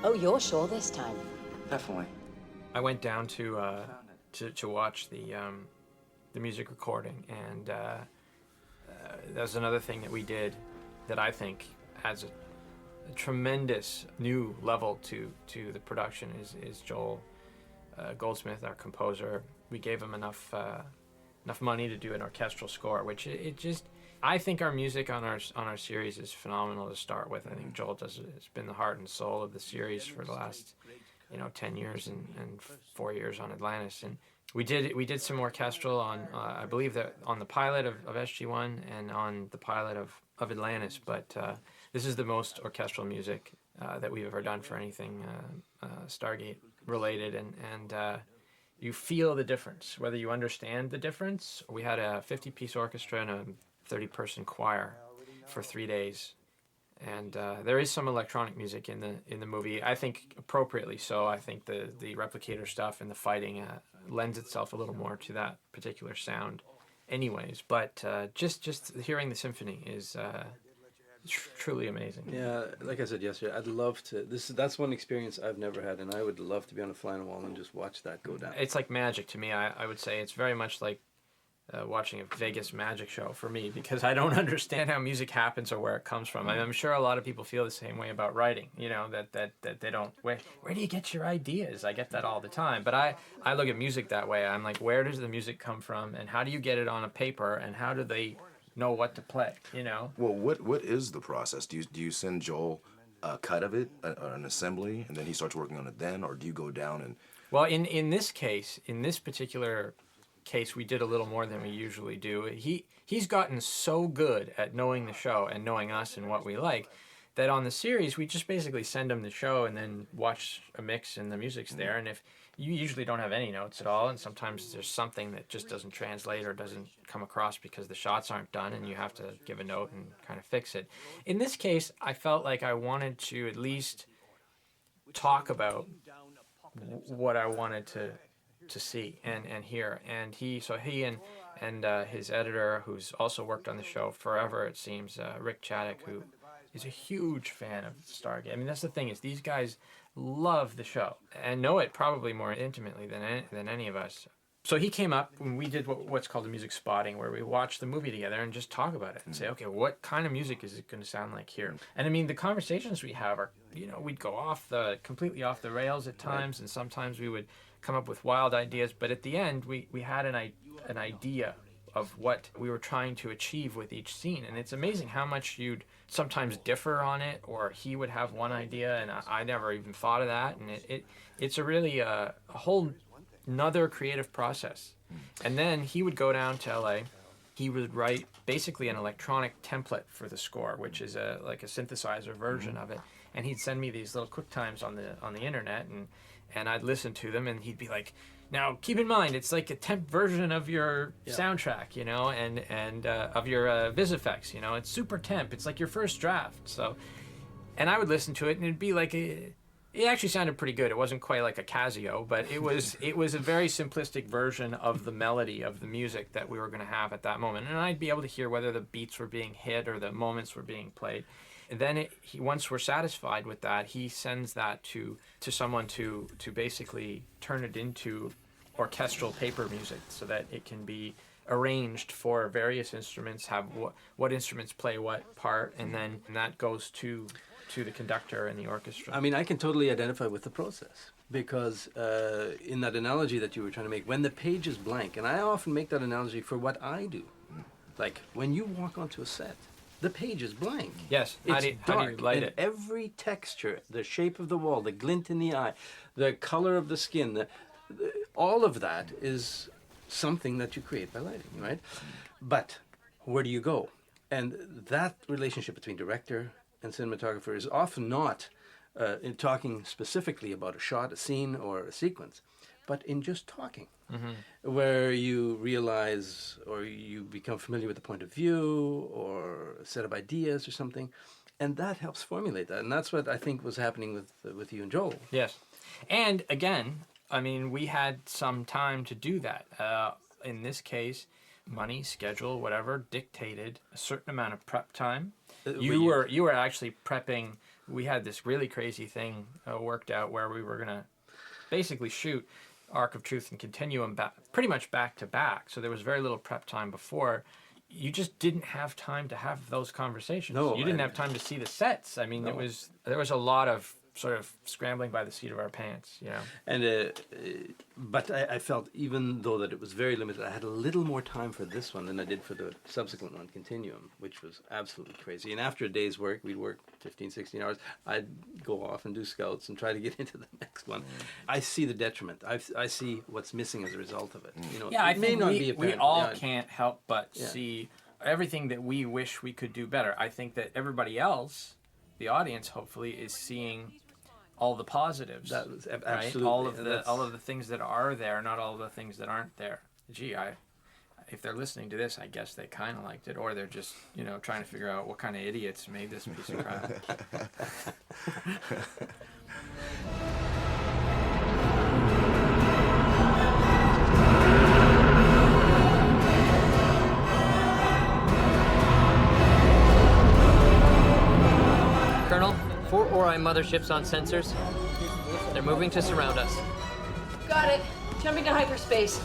Oh, you're sure this time? Definitely. I went down to watch the music recording, and that's another thing that we did that I think adds a tremendous new level to the production is Joel Goldsmith, our composer. We gave him enough money to do an orchestral score, which it just. I think our music on our series is phenomenal to start with. I think Joel does it. It's been the heart and soul of the series for the last, 10 years and 4 years on Atlantis. And we did some orchestral on I believe that on the pilot of SG-1 and on the pilot of Atlantis. But this is the most orchestral music that we've ever done for anything Stargate related, and you feel the difference, whether you understand the difference. We had a 50-piece orchestra and a 30-person choir for 3 days, and there is some electronic music in the movie. I think appropriately so. I think the replicator stuff and the fighting lends itself a little more to that particular sound, anyways. But just hearing the symphony is truly amazing. Yeah, like I said yesterday, I'd love to. That's one experience I've never had, and I would love to be on a fly on the wall and just watch that go down. It's like magic to me. I would say it's very much like watching a Vegas magic show for me, because I don't understand how music happens or where it comes from. I'm sure a lot of people feel the same way about writing, that they don't, where do you get your ideas? I get that all the time. But I look at music that way. I'm like, where does the music come from, and how do you get it on a paper, and how do they know what to play, Well, what is the process? Do you send Joel a cut of it, an assembly, and then he starts working on it then, or do you go down and... Well, in this case, in this particular case, we did a little more than we usually do. He's gotten so good at knowing the show and knowing us and what we like that on the series we just basically send him the show and then watch a mix and the music's there. And if you usually don't have any notes at all, and sometimes there's something that just doesn't translate or doesn't come across because the shots aren't done, and you have to give a note and kind of fix it. In this case, I felt like I wanted to at least talk about what I wanted to see and hear, and he and his editor, who's also worked on the show forever, it seems, Rick Chaddock, who is a huge fan of Stargate. I mean, that's the thing, is these guys love the show and know it probably more intimately than any of us. So he came up when we did what's called a music spotting, where we watch the movie together and just talk about it and say, okay, what kind of music is it going to sound like here? And I mean, the conversations we have are, we'd go completely off the rails at times, and sometimes we would come up with wild ideas. But at the end, we had an idea of what we were trying to achieve with each scene. And it's amazing how much you'd sometimes differ on it, or he would have one idea and I never even thought of that. And it's a really a whole another creative process. And then he would go down to LA. He would write basically an electronic template for the score, which is like a synthesizer version of it. And he'd send me these little QuickTimes on the internet, and I'd listen to them, and he'd be like, now keep in mind, it's like a temp version of your soundtrack, and of your VisFX, it's super temp. It's like your first draft. So, and I would listen to it, and it'd be like it actually sounded pretty good. It wasn't quite like a Casio, but it was a very simplistic version of the melody of the music that we were going to have at that moment. And I'd be able to hear whether the beats were being hit or the moments were being played. And then once we're satisfied with that, he sends that to someone to basically turn it into orchestral paper music so that it can be arranged for various instruments, have what instruments play what part, and then that goes to the conductor and the orchestra. I mean, I can totally identify with the process because in that analogy that you were trying to make, when the page is blank, and I often make that analogy for what I do. Like when you walk onto a set, the page is blank. Yes. It's How do dark, you light and it? every texture, the shape of the wall, the glint in the eye, the color of the skin, all of that is something that you create by lighting, right? But where do you go? And that relationship between director and cinematographer is often not in talking specifically about a shot, a scene, or a sequence, but in just talking, where you realize or you become familiar with the point of view or a set of ideas or something, and that helps formulate that. And that's what I think was happening with you and Joel. Yes. And again, I mean, we had some time to do that. In this case, money, schedule, whatever, dictated a certain amount of prep time. You were actually prepping. We had this really crazy thing worked out where we were going to basically shoot Ark of Truth and Continuum pretty much back to back. So there was very little prep time before. You just didn't have time to have those conversations. No, you didn't have time to see the sets. I mean, there was a lot of sort of scrambling by the seat of our pants, And but I felt, even though that it was very limited, I had a little more time for this one than I did for the subsequent one, Continuum, which was absolutely crazy. And after a day's work, we'd work 15, 16 hours. I'd go off and do scouts and try to get into the next one. I see the detriment. I see what's missing as a result of it. Yeah, it may not be we apparent. all can't help but see everything that we wish we could do better. I think that everybody else, the audience, hopefully, is seeing all the positives. That was right? absolutely all of the things that are there, not all of the things that aren't there. Gee, if they're listening to this, I guess they kind of liked it, or they're just trying to figure out what kind of idiots made this piece of crap. Colonel, 4 Ori motherships on sensors. They're moving to surround us. Got it. Jumping to hyperspace.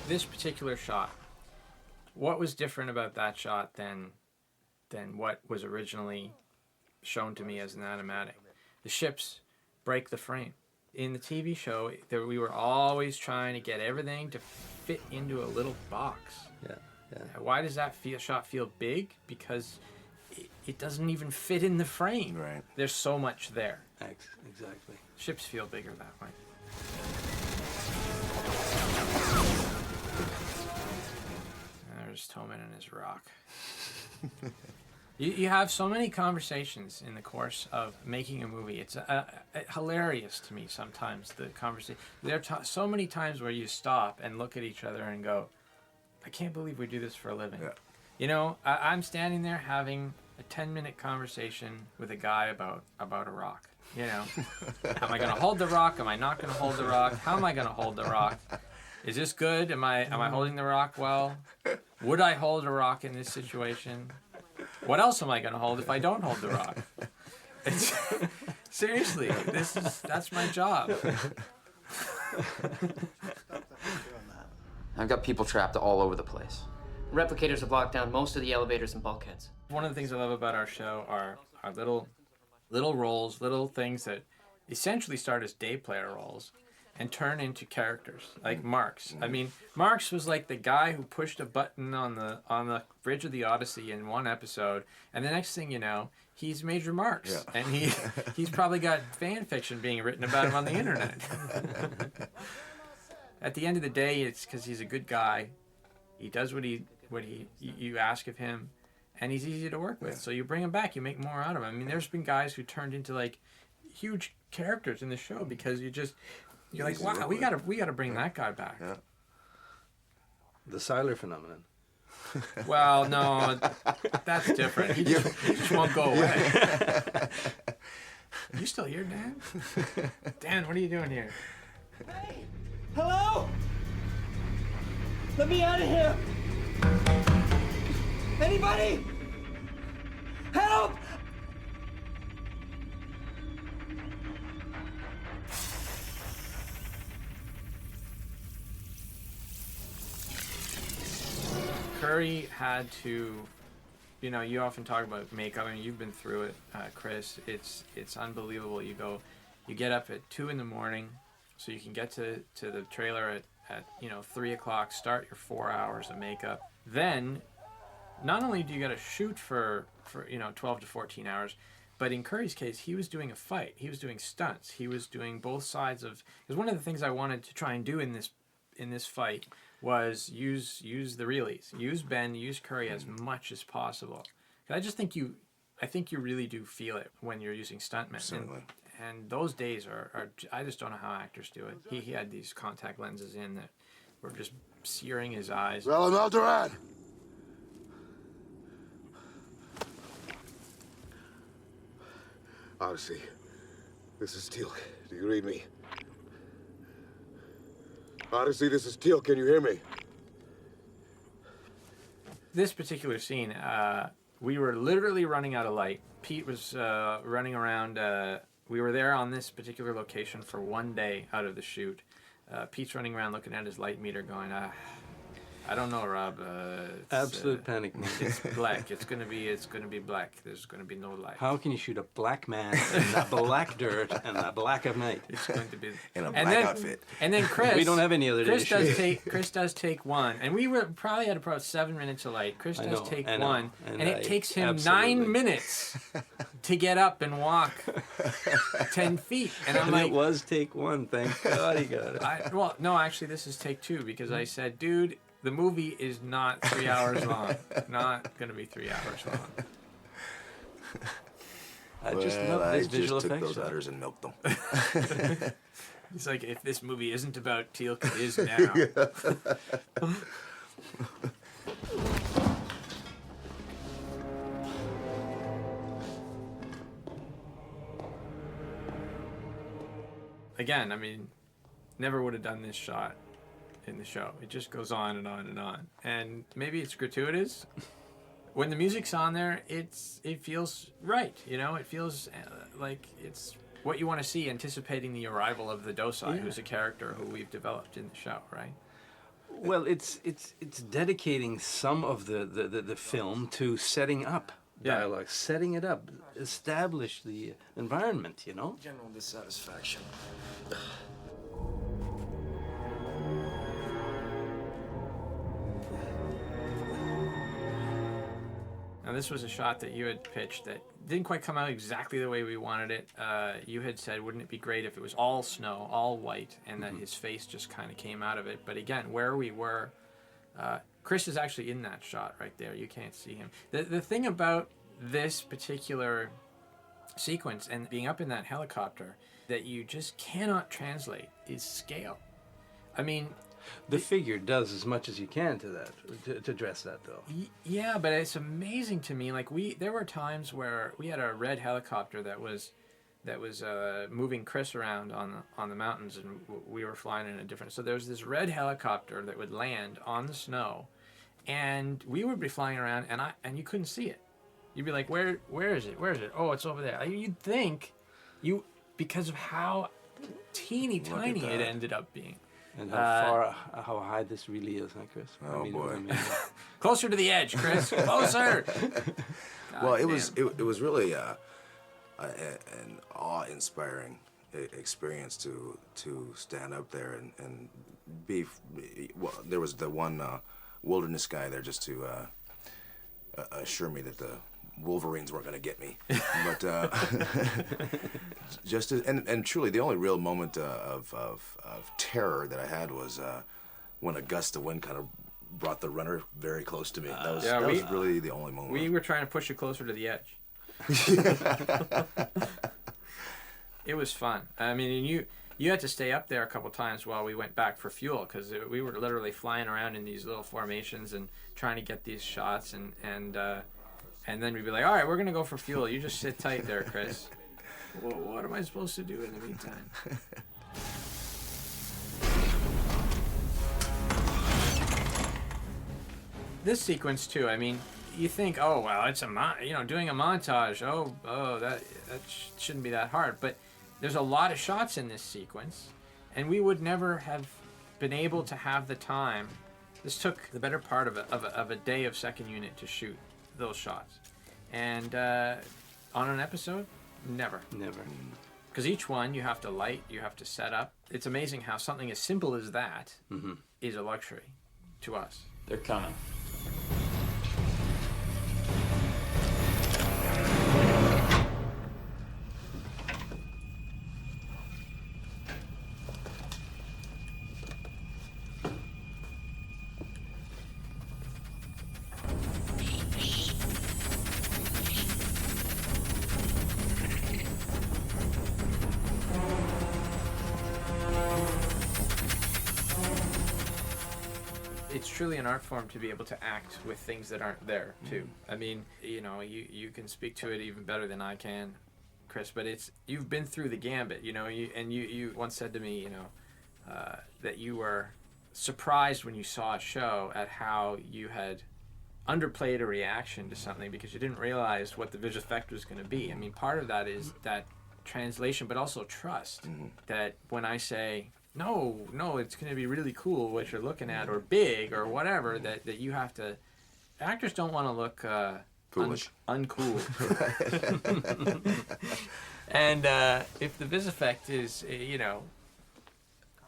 This particular shot, what was different about that shot than what was originally shown to me as an animatic? The ships break the frame. In the TV show, we were always trying to get everything to fit into a little box. Yeah. Why does that shot feel big? Because it doesn't even fit in the frame. Right. There's so much there. Exactly. Ships feel bigger that way. There's Toman and his rock. You have so many conversations in the course of making a movie. It's hilarious to me sometimes, the conversation. There are so many times where you stop and look at each other and go, I can't believe we do this for a living. Yeah. I'm standing there having a 10-minute conversation with a guy about a rock. Am I going to hold the rock? Am I not going to hold the rock? How am I going to hold the rock? Is this good? Am I holding the rock well? Would I hold a rock in this situation? What else am I going to hold if I don't hold the rock? Seriously, that's my job. I've got people trapped all over the place. Replicators have locked down most of the elevators and bulkheads. One of the things I love about our show are our little roles, little things that essentially start as day player roles and turn into characters, like Marx. I mean, Marx was like the guy who pushed a button on the bridge of the Odyssey in one episode, and the next thing you know, he's Major Marx, and he's probably got fan fiction being written about him on the internet. At the end of the day, it's because he's a good guy. He does what you ask of him, and he's easy to work with. So you bring him back, you make more out of him. I mean, there's been guys who turned into like huge characters in the show because you're like, wow, we gotta bring that guy back. Yeah. The Siler phenomenon. Well, no, that's different. He just won't go away. You still here, Dan? Dan, what are you doing here? Hey! Hello? Let me out of here! Anybody? Help! Curry had to, you often talk about makeup. I mean, you've been through it, Chris. It's unbelievable. You get up at 2 a.m. so you can get to the trailer at 3 o'clock, start your 4 hours of makeup. Then, not only do you got to shoot for 12 to 14 hours, but in Curry's case, he was doing a fight. He was doing stunts. He was doing both sides of. Because one of the things I wanted to try and do in this fight was use the realies, use Ben, use Curry as much as possible. I just think you really do feel it when you're using stuntmen. Certainly. And those days are I just don't know how actors do it. He had these contact lenses in that were just searing his eyes. Well, Alderaan. Odyssey, this is Teal. Do you read me? Odyssey, this is Teal. Can you hear me? This particular scene, we were literally running out of light. Pete was running around. We were there on this particular location for 1 day out of the shoot. Pete's running around looking at his light meter going, I don't know, Rob. Absolute panic. It's black. It's gonna be black. There's gonna be no light. How can you shoot a black man in that black dirt and that black of night? It's going to be in a black outfit. And then Chris, we don't have any other day to shoot. Chris does take one, and we were probably at about 7 minutes of light. Chris does take one, and it takes him 9 minutes to get up and walk 10 feet. And I'm like, it was take one. Thank God he got it. Well, no, actually, this is take 2 because I said, dude, the movie is not 3 hours long. Not going to be 3 hours long. I just love this visual took effects. those udders and milked them. It's like, if this movie isn't about Teal, it is now. Again, I mean, never would have done this shot in the show. It just goes on and on and on. And maybe it's gratuitous. When the music's on there, it feels right. It feels like it's what you want to see, anticipating the arrival of the Dosai, who's a character who we've developed in the show, right? Well, it's dedicating some of the film to setting up dialogue, setting it up, establish the environment, General dissatisfaction. Now, this was a shot that you had pitched that didn't quite come out exactly the way we wanted it. You had said, wouldn't it be great if it was all snow, all white, and that his face just kind of came out of it. But again, where we were, Chris is actually in that shot right there. You can't see him. The thing about this particular sequence and being up in that helicopter that you just cannot translate is scale. I mean, the figure does as much as you can to that, to address that, though. Yeah, but it's amazing to me. Like there were times where we had a red helicopter that was moving Chris around on the mountains, and we were flying in a different. So there's this red helicopter that would land on the snow, and we would be flying around, and you couldn't see it. You'd be like, where is it? Where is it? Oh, it's over there. You'd think because of how teeny tiny it ended up being. And how high this really is, huh, Chris? Oh, boy. Closer to the edge, Chris. Closer. Well, it was really an awe-inspiring experience to stand up there and be. Well, there was the one wilderness guy there just to assure me that the Wolverines weren't going to get me, but just and truly the only real moment of terror that I had was when a gust of wind kind of brought the runner very close to me. That was really the only moment. We were trying to push you closer to the edge. It was fun. I mean, and you had to stay up there a couple times while we went back for fuel, because we were literally flying around in these little formations and trying to get these shots, and then we'd be like, all right, we're going to go for fuel. You just sit tight there, Chris. Well, what am I supposed to do in the meantime? This sequence, too, I mean, you think, oh, well, it's doing a montage. That shouldn't be that hard. But there's a lot of shots in this sequence, and we would never have been able to have the time. This took the better part of a day of second unit to shoot those shots. And on an episode, never. Because each one you have to light, you have to set up. It's amazing how something as simple as that is a luxury to us. They're coming. It's truly an art form to be able to act with things that aren't there, too. I mean, you can speak to it even better than I can, Chris, but you've been through the gambit, you once said to me, that you were surprised when you saw a show at how you had underplayed a reaction to something because you didn't realize what the visual effect was going to be. I mean, part of that is that translation, but also trust, that when I say, no, it's going to be really cool what you're looking at, or big, or whatever, that you have to... Actors don't want to look foolish, uncool. And if the vis effect is,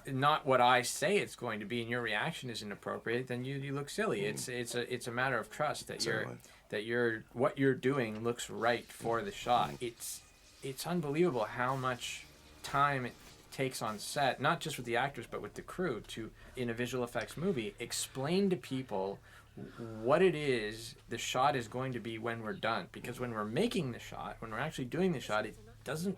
not what I say it's going to be, and your reaction isn't appropriate, then you look silly. It's a matter of trust that what you're doing looks right for the shot. It's unbelievable how much time it takes on set, not just with the actors but with the crew, to, in a visual effects movie, explain to people what it is the shot is going to be when we're done. Because when we're making the shot, when we're actually doing the shot, it doesn't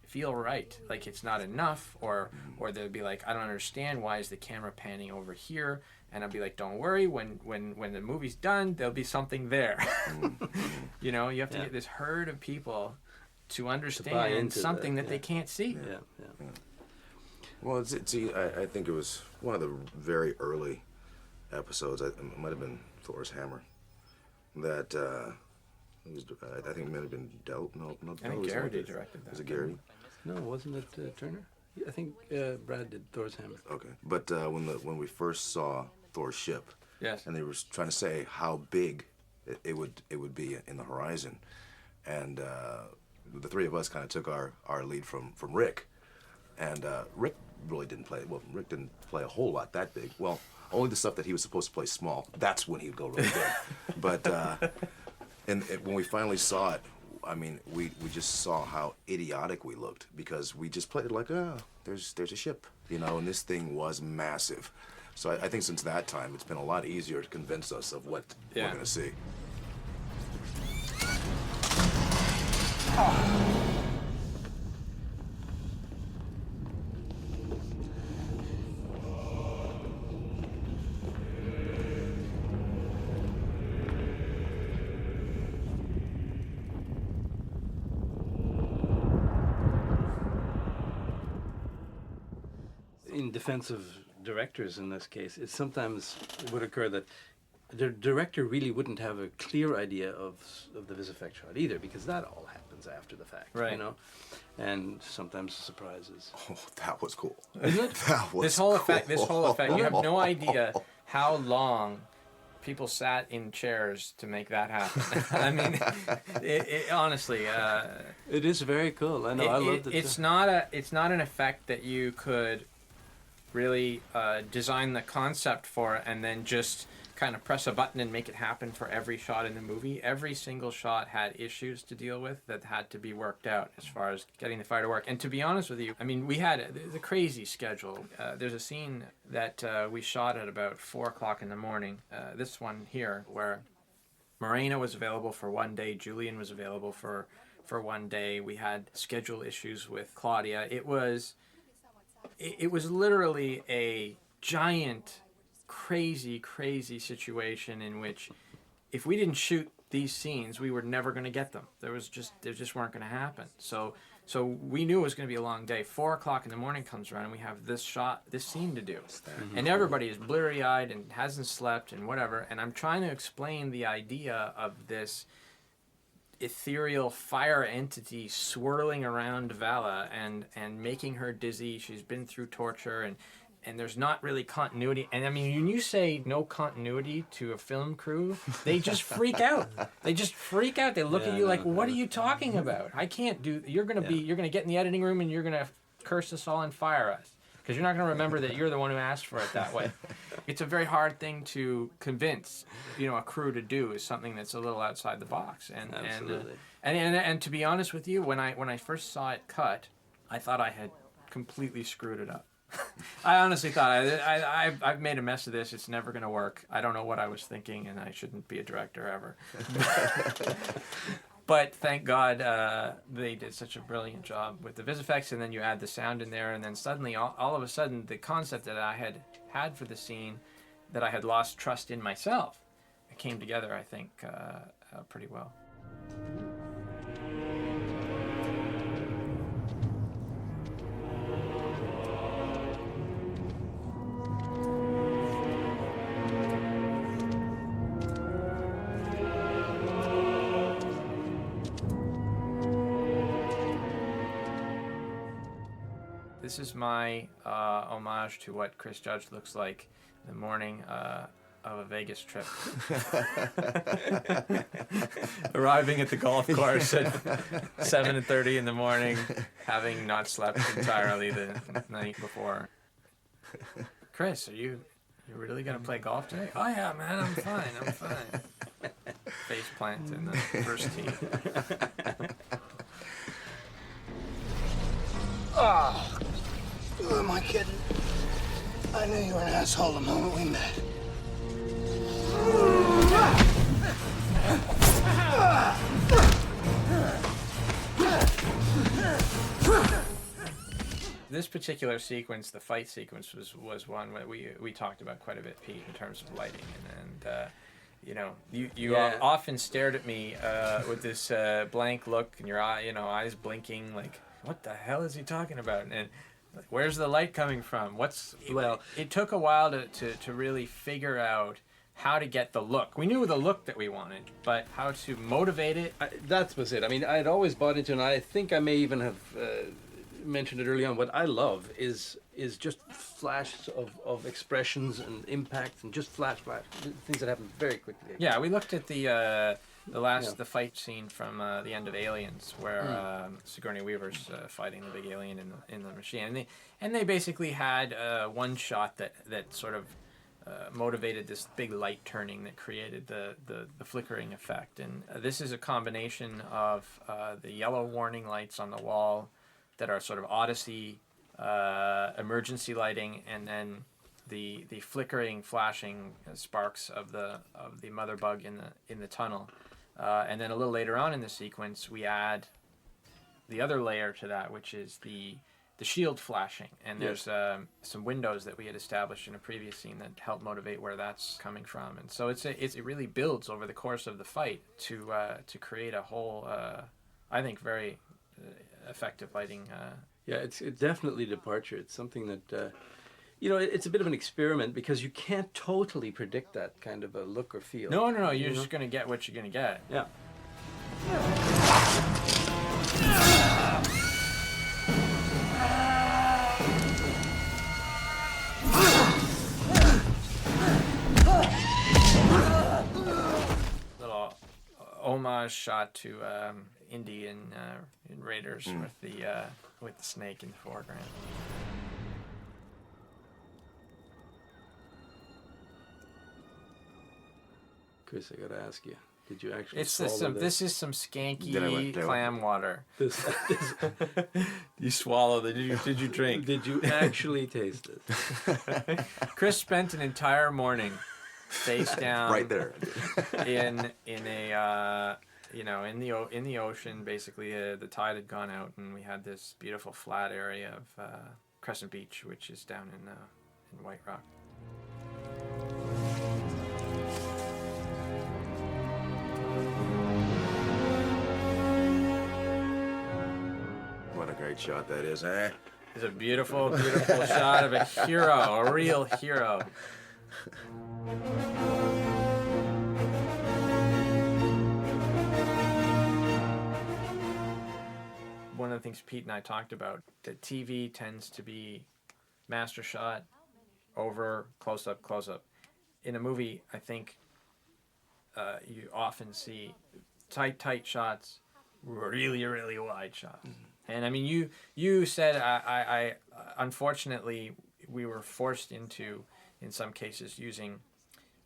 feel right. Like it's not enough, or they'll be like, I don't understand, why is the camera panning over here? And I'll be like, don't worry, when the movie's done, there'll be something there. You have to get this herd of people to understand something that they can't see. Well, I think it was one of the very early episodes. It might have been Thor's hammer. That I think it might have been Del. No, I think Garrity directed that. Was it Garrity? No, wasn't it Turner? I think Brad did Thor's hammer. Okay, but when we first saw Thor's ship, yes, and they were trying to say how big it would be in the horizon, and the three of us kind of took our lead from Rick, and Rick really didn't play. Well, Rick didn't play a whole lot that big. Well, only the stuff that he was supposed to play small. That's when he'd go really big. But and when we finally saw it, I mean, we just saw how idiotic we looked, because we just played it like, there's a ship, and this thing was massive. So I think since that time, it's been a lot easier to convince us of what we're going to see. In defense of directors in this case, it sometimes would occur that the director really wouldn't have a clear idea of the vis effect shot either, because that all happens after the fact, Right. you know, and sometimes surprises. Oh, that was cool. Isn't it? That was This whole cool. effect, you have no idea how long people sat in chairs to make that happen. I mean, honestly, it is very cool. I know. I loved it. It's not an effect that you could really design the concept for and then just kind of press a button and make it happen for every shot in the movie. Every single shot had issues to deal with that had to be worked out as far as getting the fire to work. And to be honest with you, I mean, we had the crazy schedule. There's a scene that we shot at about 4 o'clock in the morning. This one here, where Morena was available for one day, Julian was available for one day. We had schedule issues with Claudia. It was literally a giant, crazy situation in which if we didn't shoot these scenes, we were never going to get them. They just weren't going to happen. So we knew it was going to be a long day. 4 o'clock in the morning comes around and we have this scene to do. Mm-hmm. And everybody is blurry-eyed and hasn't slept and whatever. And I'm trying to explain the idea of this ethereal fire entity swirling around Vala and making her dizzy. She's been through torture and there's not really continuity. And I mean, when you say no continuity to a film crew, they just freak out. They look at you like, what are you talking about? I can't do, you're going to get in the editing room and you're going to curse us all and fire us. Because you're not going to remember that you're the one who asked for it that way. It's a very hard thing to convince, a crew to do, is something that's a little outside the box. Absolutely. And to be honest with you, when I first saw it cut, I thought I had completely screwed it up. I honestly thought I've made a mess of this. It's never going to work. I don't know what I was thinking, and I shouldn't be a director ever. But thank God they did such a brilliant job with the vis effects, and then you add the sound in there, and then suddenly, all of a sudden, the concept that I had for the scene, that I had lost trust in myself, it came together, I think, pretty well. This is my homage to what Chris Judge looks like the morning of a Vegas trip. Arriving at the golf course at 7:30 in the morning, having not slept entirely the night before. Chris, are you really gonna play golf today? Oh yeah, man, I'm fine. Face plant in the first tee. Oh, who am I kidding? I knew you were an asshole the moment we met. This particular sequence, the fight sequence, was one that we talked about quite a bit, Pete, in terms of lighting, and you often stared at me with this blank look and your eyes blinking, like, what the hell is he talking about? And like, where's the light coming from? It took a while to really figure out how to get the look. We knew the look that we wanted, but how to motivate it. That was it. I mean, I'd always bought into, and I think I may even have mentioned it early on, what I love is just flashes of expressions and impacts and just flash, things that happen very quickly. Yeah, we looked at the fight scene from the end of Aliens, where Sigourney Weaver's fighting the big alien in the machine, and they basically had one shot that sort of motivated this big light turning that created the flickering effect. And this is a combination of the yellow warning lights on the wall that are sort of Odyssey emergency lighting, and then the flickering, flashing sparks of the mother bug in the tunnel. And then a little later on in the sequence, we add the other layer to that, which is the shield flashing. And there's some windows that we had established in a previous scene that help motivate where that's coming from. And so it really builds over the course of the fight to create a whole, I think, very effective lighting. It's definitely a departure. It's something that it's a bit of an experiment because you can't totally predict that kind of a look or feel. No. You're just gonna get what you're gonna get. Yeah. Little homage shot to Indy in Raiders with the snake in the foreground. Chris, I gotta ask you, did you actually This is some skanky clam water. This You swallowed it. Did you drink? Did you actually taste it? Chris spent an entire morning face down right there in a in the ocean. Basically, the tide had gone out, and we had this beautiful flat area of Crescent Beach, which is down in White Rock. What a great shot that is, eh? It's a beautiful, beautiful shot of a hero, a real hero. One of the things Pete and I talked about, that TV tends to be master shot, over, close up, close up. In a movie, I think you often see tight shots, really, really wide shots. And I mean, you said, I unfortunately, we were forced into, in some cases, using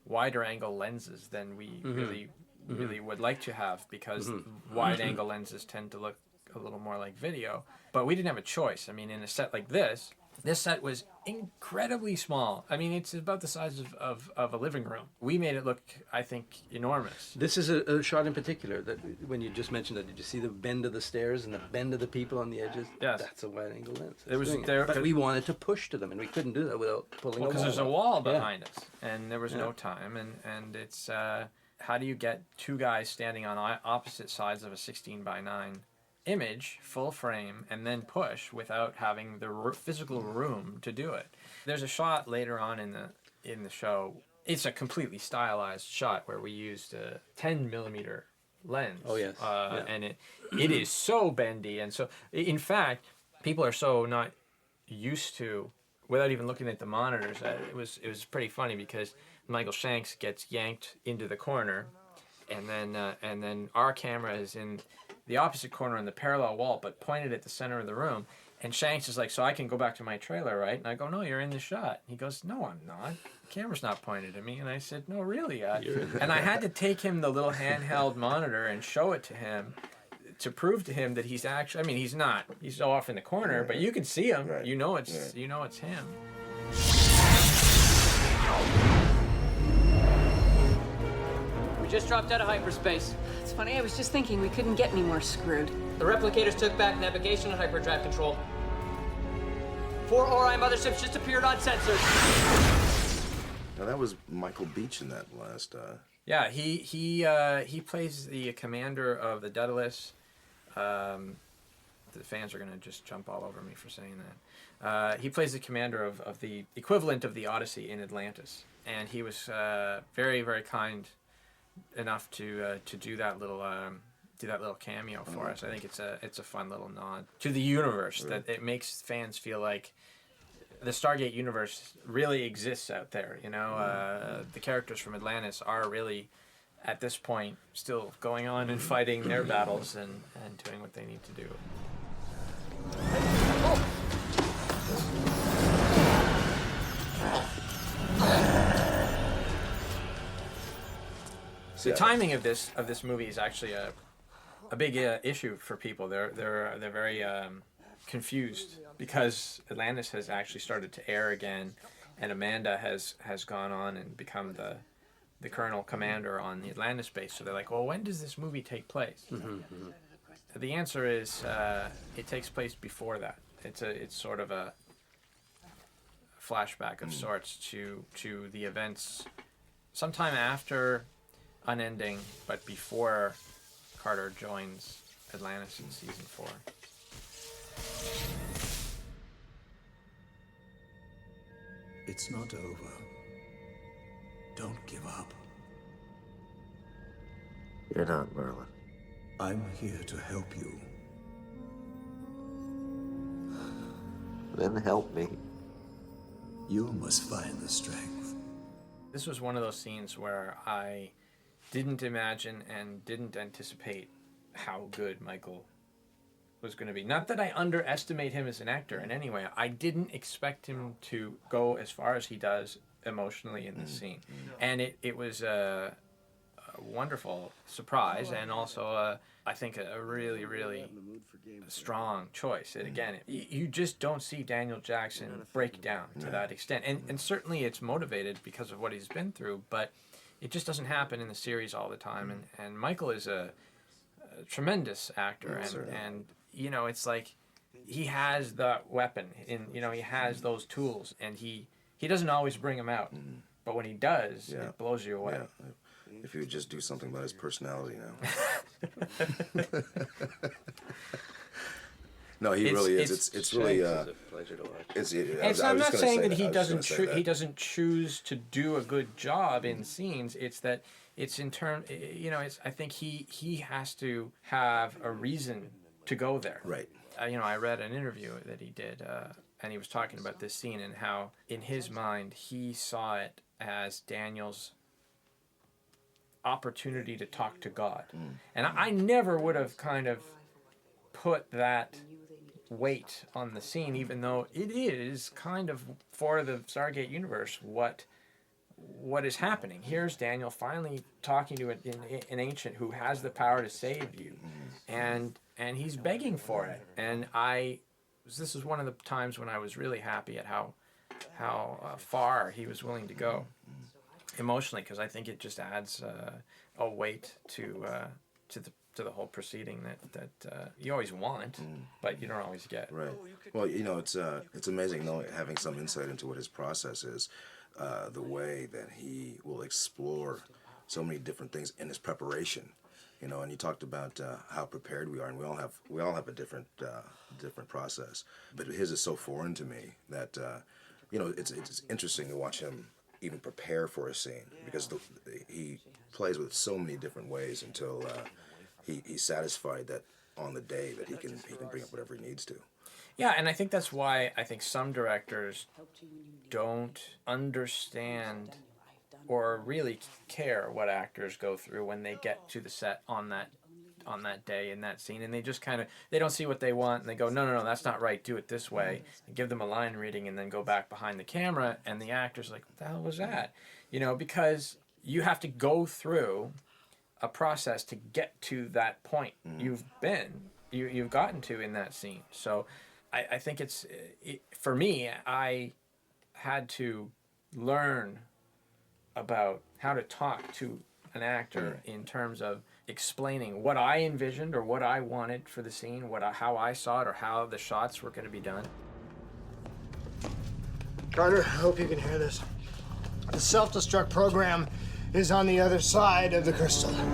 wider angle lenses than we really would like to have, because wide angle lenses tend to look a little more like video. But we didn't have a choice. I mean, in a set like this set was incredibly small. I mean, it's about the size of a living room. We made it look, I think, enormous. This is a shot in particular that when you just mentioned that, did you see the bend of the stairs and the bend of the people on the edges? Yes. That's a wide angle lens. It was there, but we wanted to push to them, and we couldn't do that without pulling because there's a wall behind us, and there was Yeah. no time, and it's how do you get two guys standing on opposite sides of a 16:9 image, full frame, and then push without having the physical room to do it. There's a shot later on in the show. It's a completely stylized shot where we used a 10mm lens. Oh, yes. Yeah. And it is so bendy, and so in fact, people are so not used to, without even looking at the monitors. It was pretty funny because Michael Shanks gets yanked into the corner, and then our camera is in the opposite corner on the parallel wall, but pointed at the center of the room. And Shanks is like, so I can go back to my trailer, right? And I go, no, you're in the shot. He goes, no, I'm not. The camera's not pointed at me. And I said, no, really? And I had to take him the little handheld monitor and show it to him to prove to him that he's actually, I mean, he's not. He's off in the corner, but you can see him. Right. You know it's him. We just dropped out of hyperspace. It's funny, I was just thinking we couldn't get any more screwed. The replicators took back navigation and hyperdrive control. 4 Ori motherships just appeared on sensors. Now that was Michael Beach in that last. Yeah, he plays the commander of the Daedalus. The fans are gonna just jump all over me for saying that. He plays the commander of the equivalent of the Odyssey in Atlantis, and he was very, very kind enough to do that little cameo for us. I think it's a fun little nod to the universe, that it makes fans feel like the Stargate universe really exists out there. You know, the characters from Atlantis are really, at this point, still going on and fighting their battles and doing what they need to do. The timing of this movie is actually a big issue for people. They're very confused because Atlantis has actually started to air again, and Amanda has gone on and become the colonel commander on the Atlantis base. So they're like, well, when does this movie take place? The answer is it takes place before that. It's sort of a flashback of sorts to the events sometime after Unending, but before Carter joins Atlantis in season 4. It's not over. Don't give up. You're not, Merlin. I'm here to help you. Then help me. You must find the strength. This was one of those scenes where I didn't imagine and didn't anticipate how good Michael was going to be. Not that I underestimate him as an actor in any way. I didn't expect him to go as far as he does emotionally in this scene. And it was a wonderful surprise, and also I think a really, really strong choice. And again, you just don't see Daniel Jackson break down to that extent. And certainly it's motivated because of what he's been through, but it just doesn't happen in the series all the time. And Michael is a tremendous actor, and you know, it's like he has that weapon, he has those tools, and he doesn't always bring them out, but when he does, it blows you away. Yeah. If he would just do something about his personality now. No, he really is. It's really a pleasure to watch. I'm not saying that he doesn't choose to do a good job in scenes. It's that it's in turn, I think he has to have a reason to go there. Right. I read an interview that he did, and he was talking about this scene and how, in his mind, he saw it as Daniel's opportunity to talk to God. And I never would have kind of put that weight on the scene, even though it is kind of, for the Stargate universe, what is happening. Here's Daniel finally talking to an ancient who has the power to save you, and he's begging for it. And this is one of the times when I was really happy at how far he was willing to go emotionally, because I think it just adds a weight to the whole proceeding that you always want, but you don't always get. Right. Well, it's amazing having some insight into what his process is, the way that he will explore so many different things in his preparation. And you talked about how prepared we are, and we all have a different process. But his is so foreign to me that it's interesting to watch him even prepare for a scene, because he plays with so many different ways until he's satisfied that on the day that he can bring up whatever he needs to. Yeah, and I think that's why I think some directors don't understand or really care what actors go through when they get to the set on that day in that scene, and they just they don't see what they want, and they go, no, that's not right, do it this way, and give them a line reading, and then go back behind the camera, and the actor's like, what the hell was that? Because you have to go through a process to get to that point you've gotten to in that scene. So I think for me, I had to learn about how to talk to an actor in terms of explaining what I envisioned or what I wanted for the scene, how I saw it, or how the shots were going to be done. Carter, I hope you can hear this. The self-destruct program is on the other side of the crystal. Program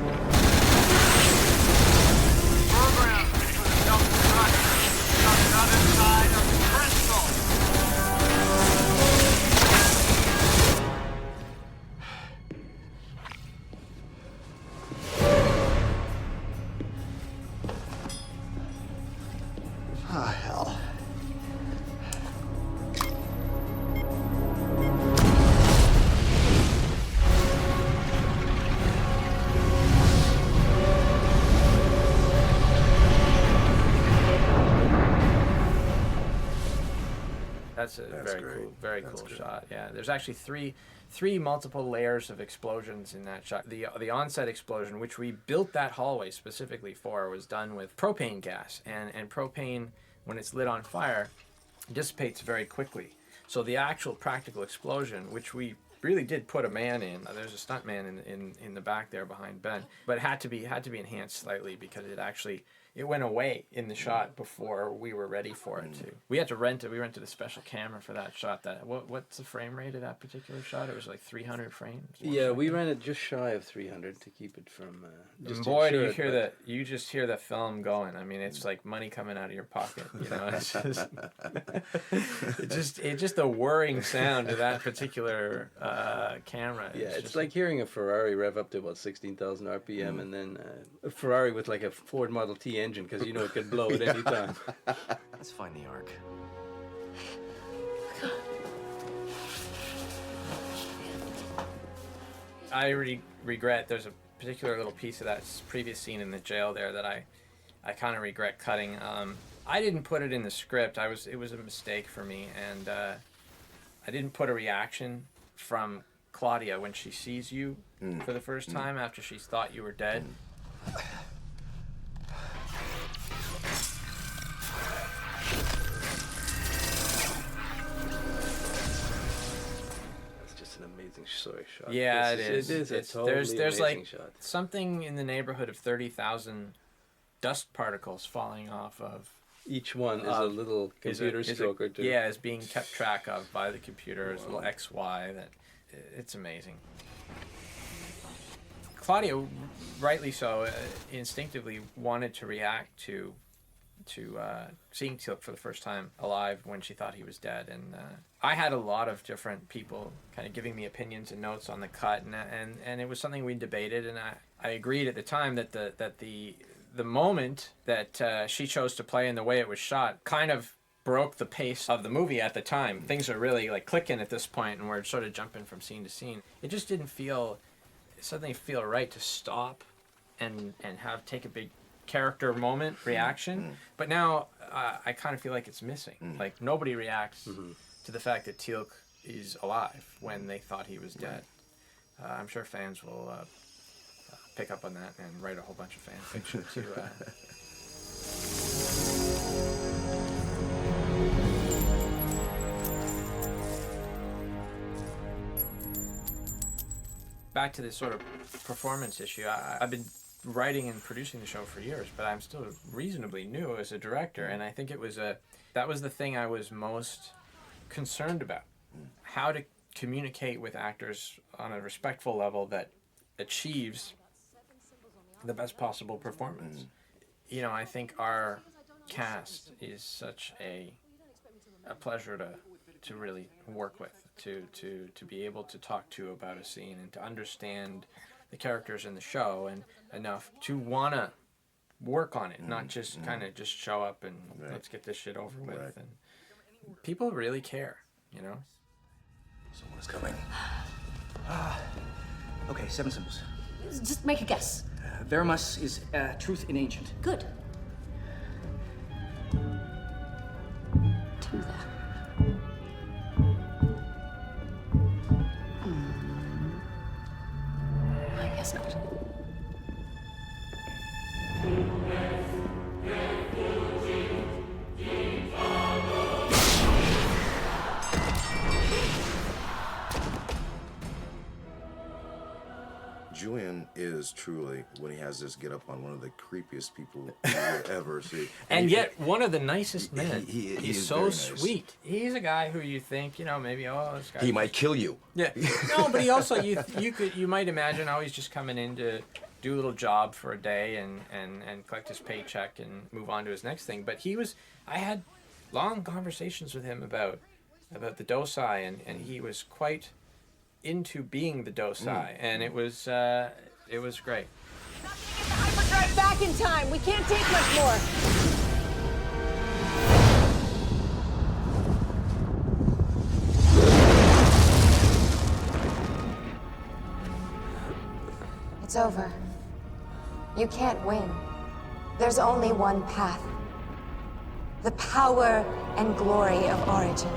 for the self-destruct is on the other side of the crystal. Ah, hell. That's a very cool shot. Yeah, there's actually three multiple layers of explosions in that shot. The onset explosion, which we built that hallway specifically for, was done with propane gas, and propane, when it's lit on fire, dissipates very quickly. So the actual practical explosion, which we really did put a man in. There's a stunt man in the back there behind Ben, but it had to be enhanced slightly because it went away in the shot before we were ready for it to. We had to rent it. We rented a special camera for that shot. What's the frame rate of that particular shot? It was like 300 frames. Yeah, we ran it just shy of 300 to keep it from. And boy, do you just hear the film going. I mean, it's like money coming out of your pocket. You know, it's just a whirring sound to that particular camera. Yeah, it's like hearing a Ferrari rev up to about 16,000 RPM, and then a Ferrari with like a Ford Model T engine, because you know it could blow at any time. Let's find the Ark. I regret there's a particular little piece of that previous scene in the jail there that I kind of regret cutting. I didn't put it in the script. It was a mistake for me, and I didn't put a reaction from Claudia when she sees you for the first time after she's thought you were dead. An amazing shot. Yeah, it is. It is a totally there's amazing like shot. something in the neighborhood of 30,000 dust particles falling off of. Each one is a little computer stroke or two. Yeah, is being kept track of by the computer. There's a little XY that it's amazing. Claudia, rightly so, instinctively wanted to react to seeing Teal'c for the first time alive when she thought he was dead, and I had a lot of different people kind of giving me opinions and notes on the cut, and it was something we debated, and I agreed at the time that the moment that she chose to play and the way it was shot kind of broke the pace of the movie at the time. Things are really like clicking at this point, and we're sort of jumping from scene to scene. It just didn't suddenly feel right to stop and take a big character moment reaction, but now I kind of feel like it's missing. Like nobody reacts to the fact that Teal'c is alive when they thought he was dead. I'm sure fans will pick up on that and write a whole bunch of fan fiction to. Back to this sort of performance issue. I've been writing and producing the show for years, but I'm still reasonably new as a director, and I think that was the thing I was most concerned about. How to communicate with actors on a respectful level that achieves the best possible performance. You know, I think our cast is such a pleasure to really work with, to be able to talk to about a scene and to understand the characters in the show and enough to want to work on it, not just kind of just show up and let's get this shit over with. And people really care, you know? Someone is coming. Okay, 7 symbols. Just make a guess. Veramus is truth in ancient. Good. Do that. I guess not. Julian is truly, when he has this get up on, one of the creepiest people you will ever see. And yet one of the nicest men. He's so very nice. sweet. He's a guy who you think, you know, maybe, this guy. He might kill you. Yeah. No, but he also, you might imagine how he's just coming in to do a little job for a day and collect his paycheck and move on to his next thing. But I had long conversations with him about the docile, and he was quite into being the docile, and it was great. Hyperdrive back in time. We can't take much more. It's over. You can't win. There's only one path. The power and glory of Origin.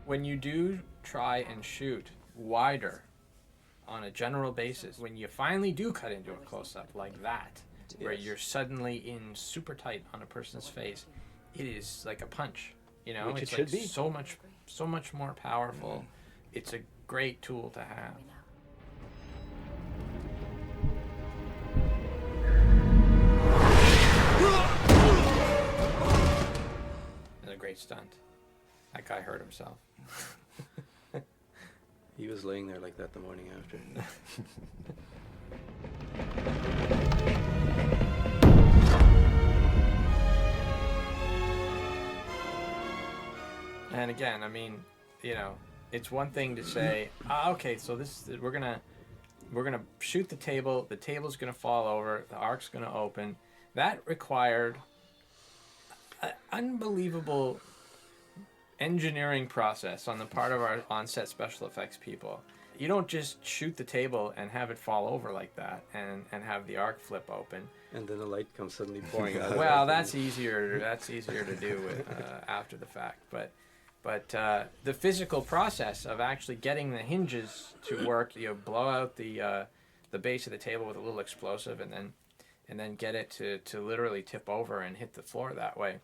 When you do try and shoot wider on a general basis, when you finally do cut into a close-up like that, where you're suddenly in super tight on a person's face, it is like a punch. You know, Which it's it like should be. so much more powerful. It's a great tool to have. And a great stunt. That guy hurt himself. He was laying there like that the morning after. And again, I mean, you know, it's one thing to say, okay, so we're gonna shoot the table. The table's gonna fall over. The ark's gonna open. That required an unbelievable engineering process on the part of our on-set special effects people. You don't just shoot the table and have it fall over like that and have the arc flip open. And then the light comes suddenly pouring out. Well, that's easier to do with, after the fact, but the physical process of actually getting the hinges to work, you know, blow out the base of the table with a little explosive, and then get it to literally tip over and hit the floor that way.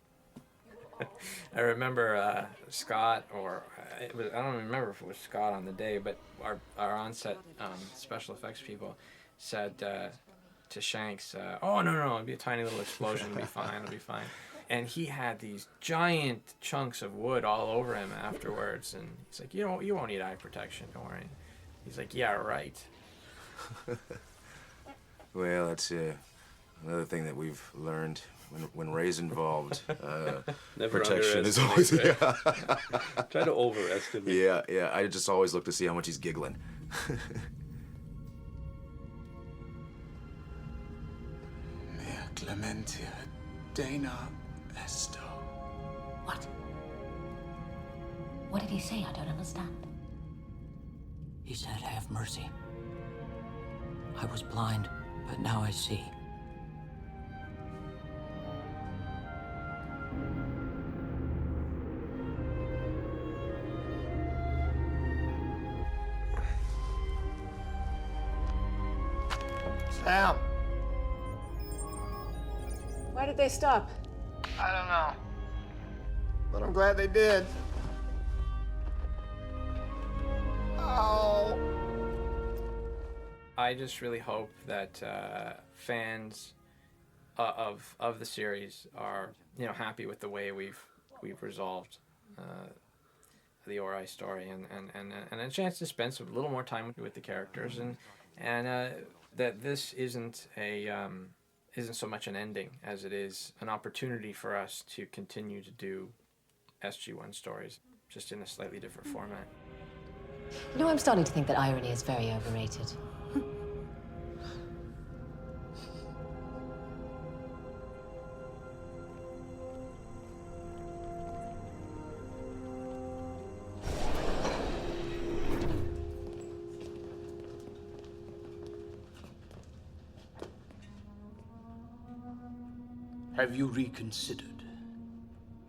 I remember Scott, or I don't remember if it was Scott on the day, but our on-set special effects people said to Shanks, "Oh no, it'll be a tiny little explosion. It'll be fine. It'll be fine." And he had these giant chunks of wood all over him afterwards, and he's like, "You won't need eye protection. Don't worry." He's like, "Yeah, right." Well, that's another thing that we've learned when Ray's involved. Never protection is always underestimate. Try to overestimate. Yeah. I just always look to see how much he's giggling. Mea clementia Dana esto. What? What did he say? I don't understand. He said, have mercy. I was blind, but now I see. Sam. Why did they stop? I don't know. But I'm glad they did. Oh. I just really hope that fans of the series are, you know, happy with the way we've resolved the Ori story, and a chance to spend a little more time with the characters, and that this isn't so much an ending as it is an opportunity for us to continue to do SG-1 stories, just in a slightly different format. You know, I'm starting to think that irony is very overrated. Have you reconsidered?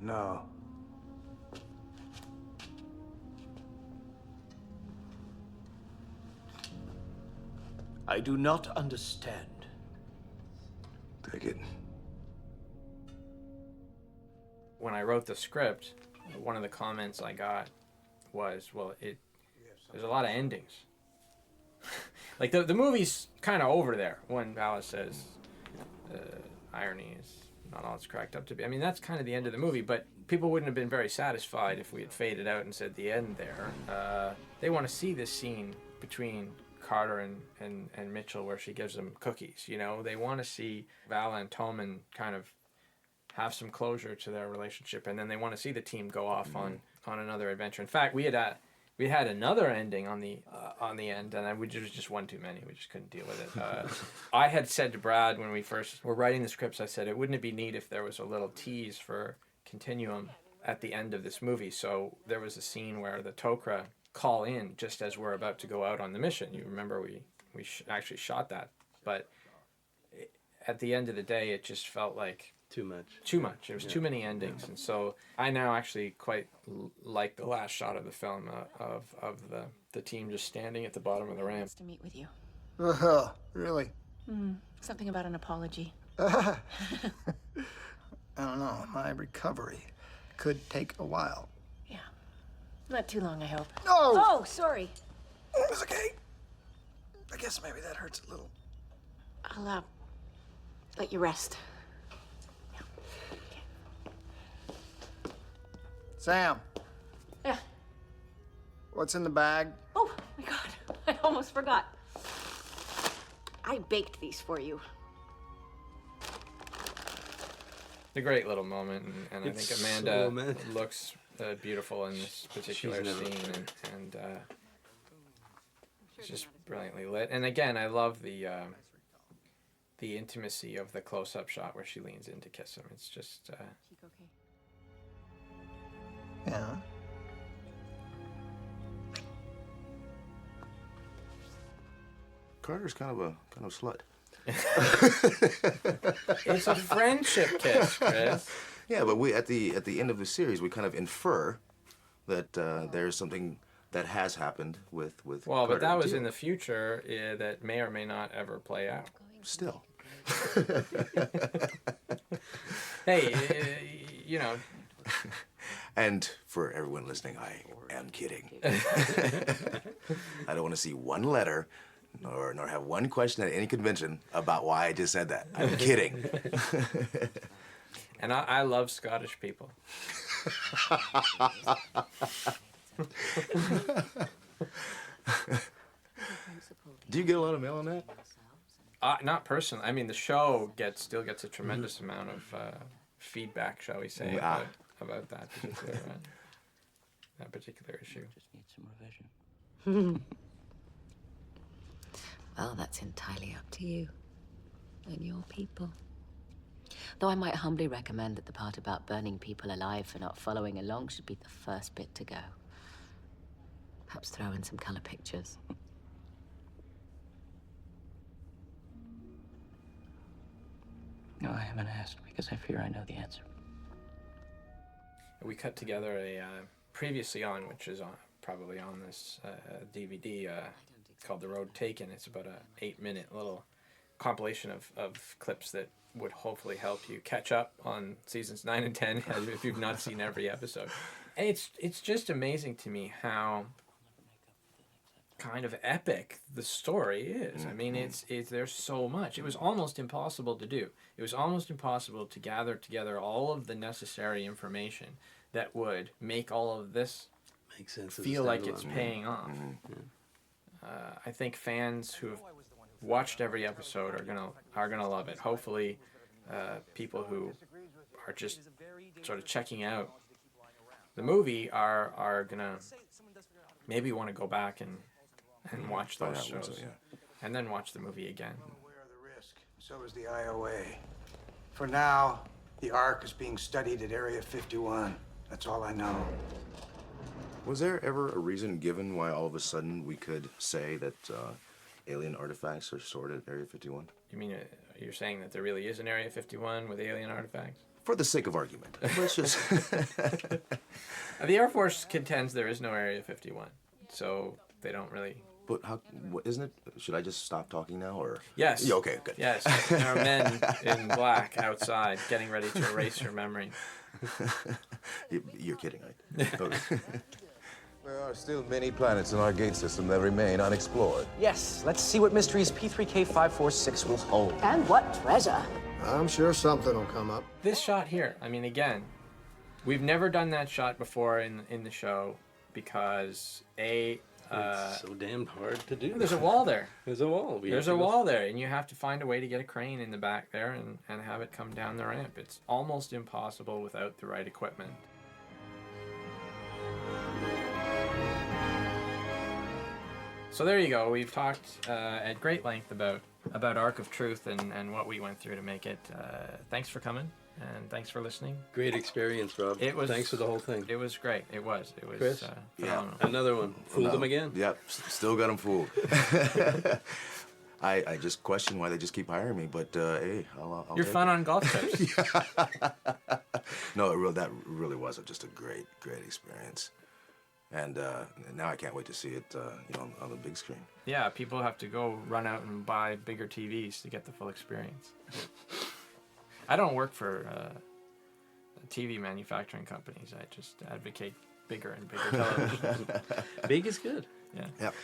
No. I do not understand. Take it. When I wrote the script, one of the comments I got was, well, there's a lot of endings. Like, the movie's kind of over there when Alice says irony is not all it's cracked up to be. I mean, that's kind of the end of the movie, but people wouldn't have been very satisfied if we had faded out and said the end there. They want to see this scene between Carter and Mitchell where she gives them cookies, you know? They want to see Vala and Toman kind of have some closure to their relationship, and then they want to see the team go off on another adventure. In fact, we had another ending on the end, and it was just one too many. We just couldn't deal with it. I had said to Brad when we first were writing the scripts, I said, wouldn't it be neat if there was a little tease for Continuum at the end of this movie? So there was a scene where the Tok'ra call in just as we're about to go out on the mission. You remember we actually shot that, but at the end of the day, it just felt like too much. There was too many endings, and so I now actually quite like the last shot of the film of the team just standing at the bottom of the ramp. To meet with you. Really? Something about an apology. I don't know. My recovery could take a while. Yeah. Not too long, I hope. No! Oh, sorry. It's okay. I guess maybe that hurts a little. I'll, let you rest. Sam. Yeah. What's in the bag? Oh, my God. I almost forgot. I baked these for you. A great little moment, and I It's think so Amanda romantic. looks beautiful in this particular She's never scene, and it's just brilliantly lit. And again, I love the intimacy of the close-up shot where she leans in to kiss him. It's just. Yeah. Carter's kind of a slut. It's a friendship kiss, Chris. Yeah, but we at the end of the series we kind of infer that there's something that has happened with. Well, Carter but that and was Teal. in the future that may or may not ever play out. Still. Hey, you know. And for everyone listening, I am kidding. I don't want to see one letter nor have one question at any convention about why I just said that. I'm kidding. And I love Scottish people. Do you get a lot of mail on that? Not personally. I mean, the show still gets a tremendous amount of feedback, shall we say, about that particular issue. Just need some revision. Well, that's entirely up to you and your people. Though I might humbly recommend that the part about burning people alive for not following along should be the first bit to go. Perhaps throw in some color pictures. No, I haven't asked because I fear I know the answer. We cut together a previously on, which is probably on this DVD, called The Road Taken. It's about a 8-minute little compilation of clips that would hopefully help you catch up on seasons 9 and 10 if you've not seen every episode. And it's just amazing to me how kind of epic the story is. I mean, it's there's so much. It was almost impossible to do. It was almost impossible to gather together all of the necessary information that would make all of this Makes sense as a feel like it's standalone. paying off. I think fans who have watched every episode are gonna love it. Hopefully, people who are just sort of checking out the movie are gonna maybe want to go back and watch those shows, and then watch the movie again. So is the IOA. For now, the Ark is being studied at Area 51. That's all I know. Was there ever a reason given why all of a sudden we could say that alien artifacts are stored at Area 51? You mean you're saying that there really is an Area 51 with alien artifacts? For the sake of argument. Let's just... The Air Force contends there is no Area 51, so they don't really... But how, isn't it, should I just stop talking now, or? Yes. Yeah, okay, good. Yes, there are men in black outside getting ready to erase your memory. You're kidding, right? Okay. There are still many planets in our gate system that remain unexplored. Yes, let's see what mysteries P3K546 will hold. And what treasure. I'm sure something will come up. This shot here, I mean, again, we've never done that shot before in the show because, it's so damn hard to do. There's a wall there. There's a wall. There's a wall there, and you have to find a way to get a crane in the back there and have it come down the ramp. It's almost impossible without the right equipment. So there you go. We've talked at great length about Ark of Truth and what we went through to make it. Thanks for coming, and thanks for listening. Great experience, Rob. It was. Thanks for the whole thing. It was great. It was. Chris? Phenomenal. Another one. Fooled them again? Yep, still got them fooled. I just question why they just keep hiring me, but hey, I'll You're take fun it. on golf trips. No, that really was just a great experience. And now I can't wait to see it, on the big screen. Yeah, people have to go run out and buy bigger TVs to get the full experience. I don't work for TV manufacturing companies. I just advocate bigger and bigger televisions. Big is good. Yeah. Yep.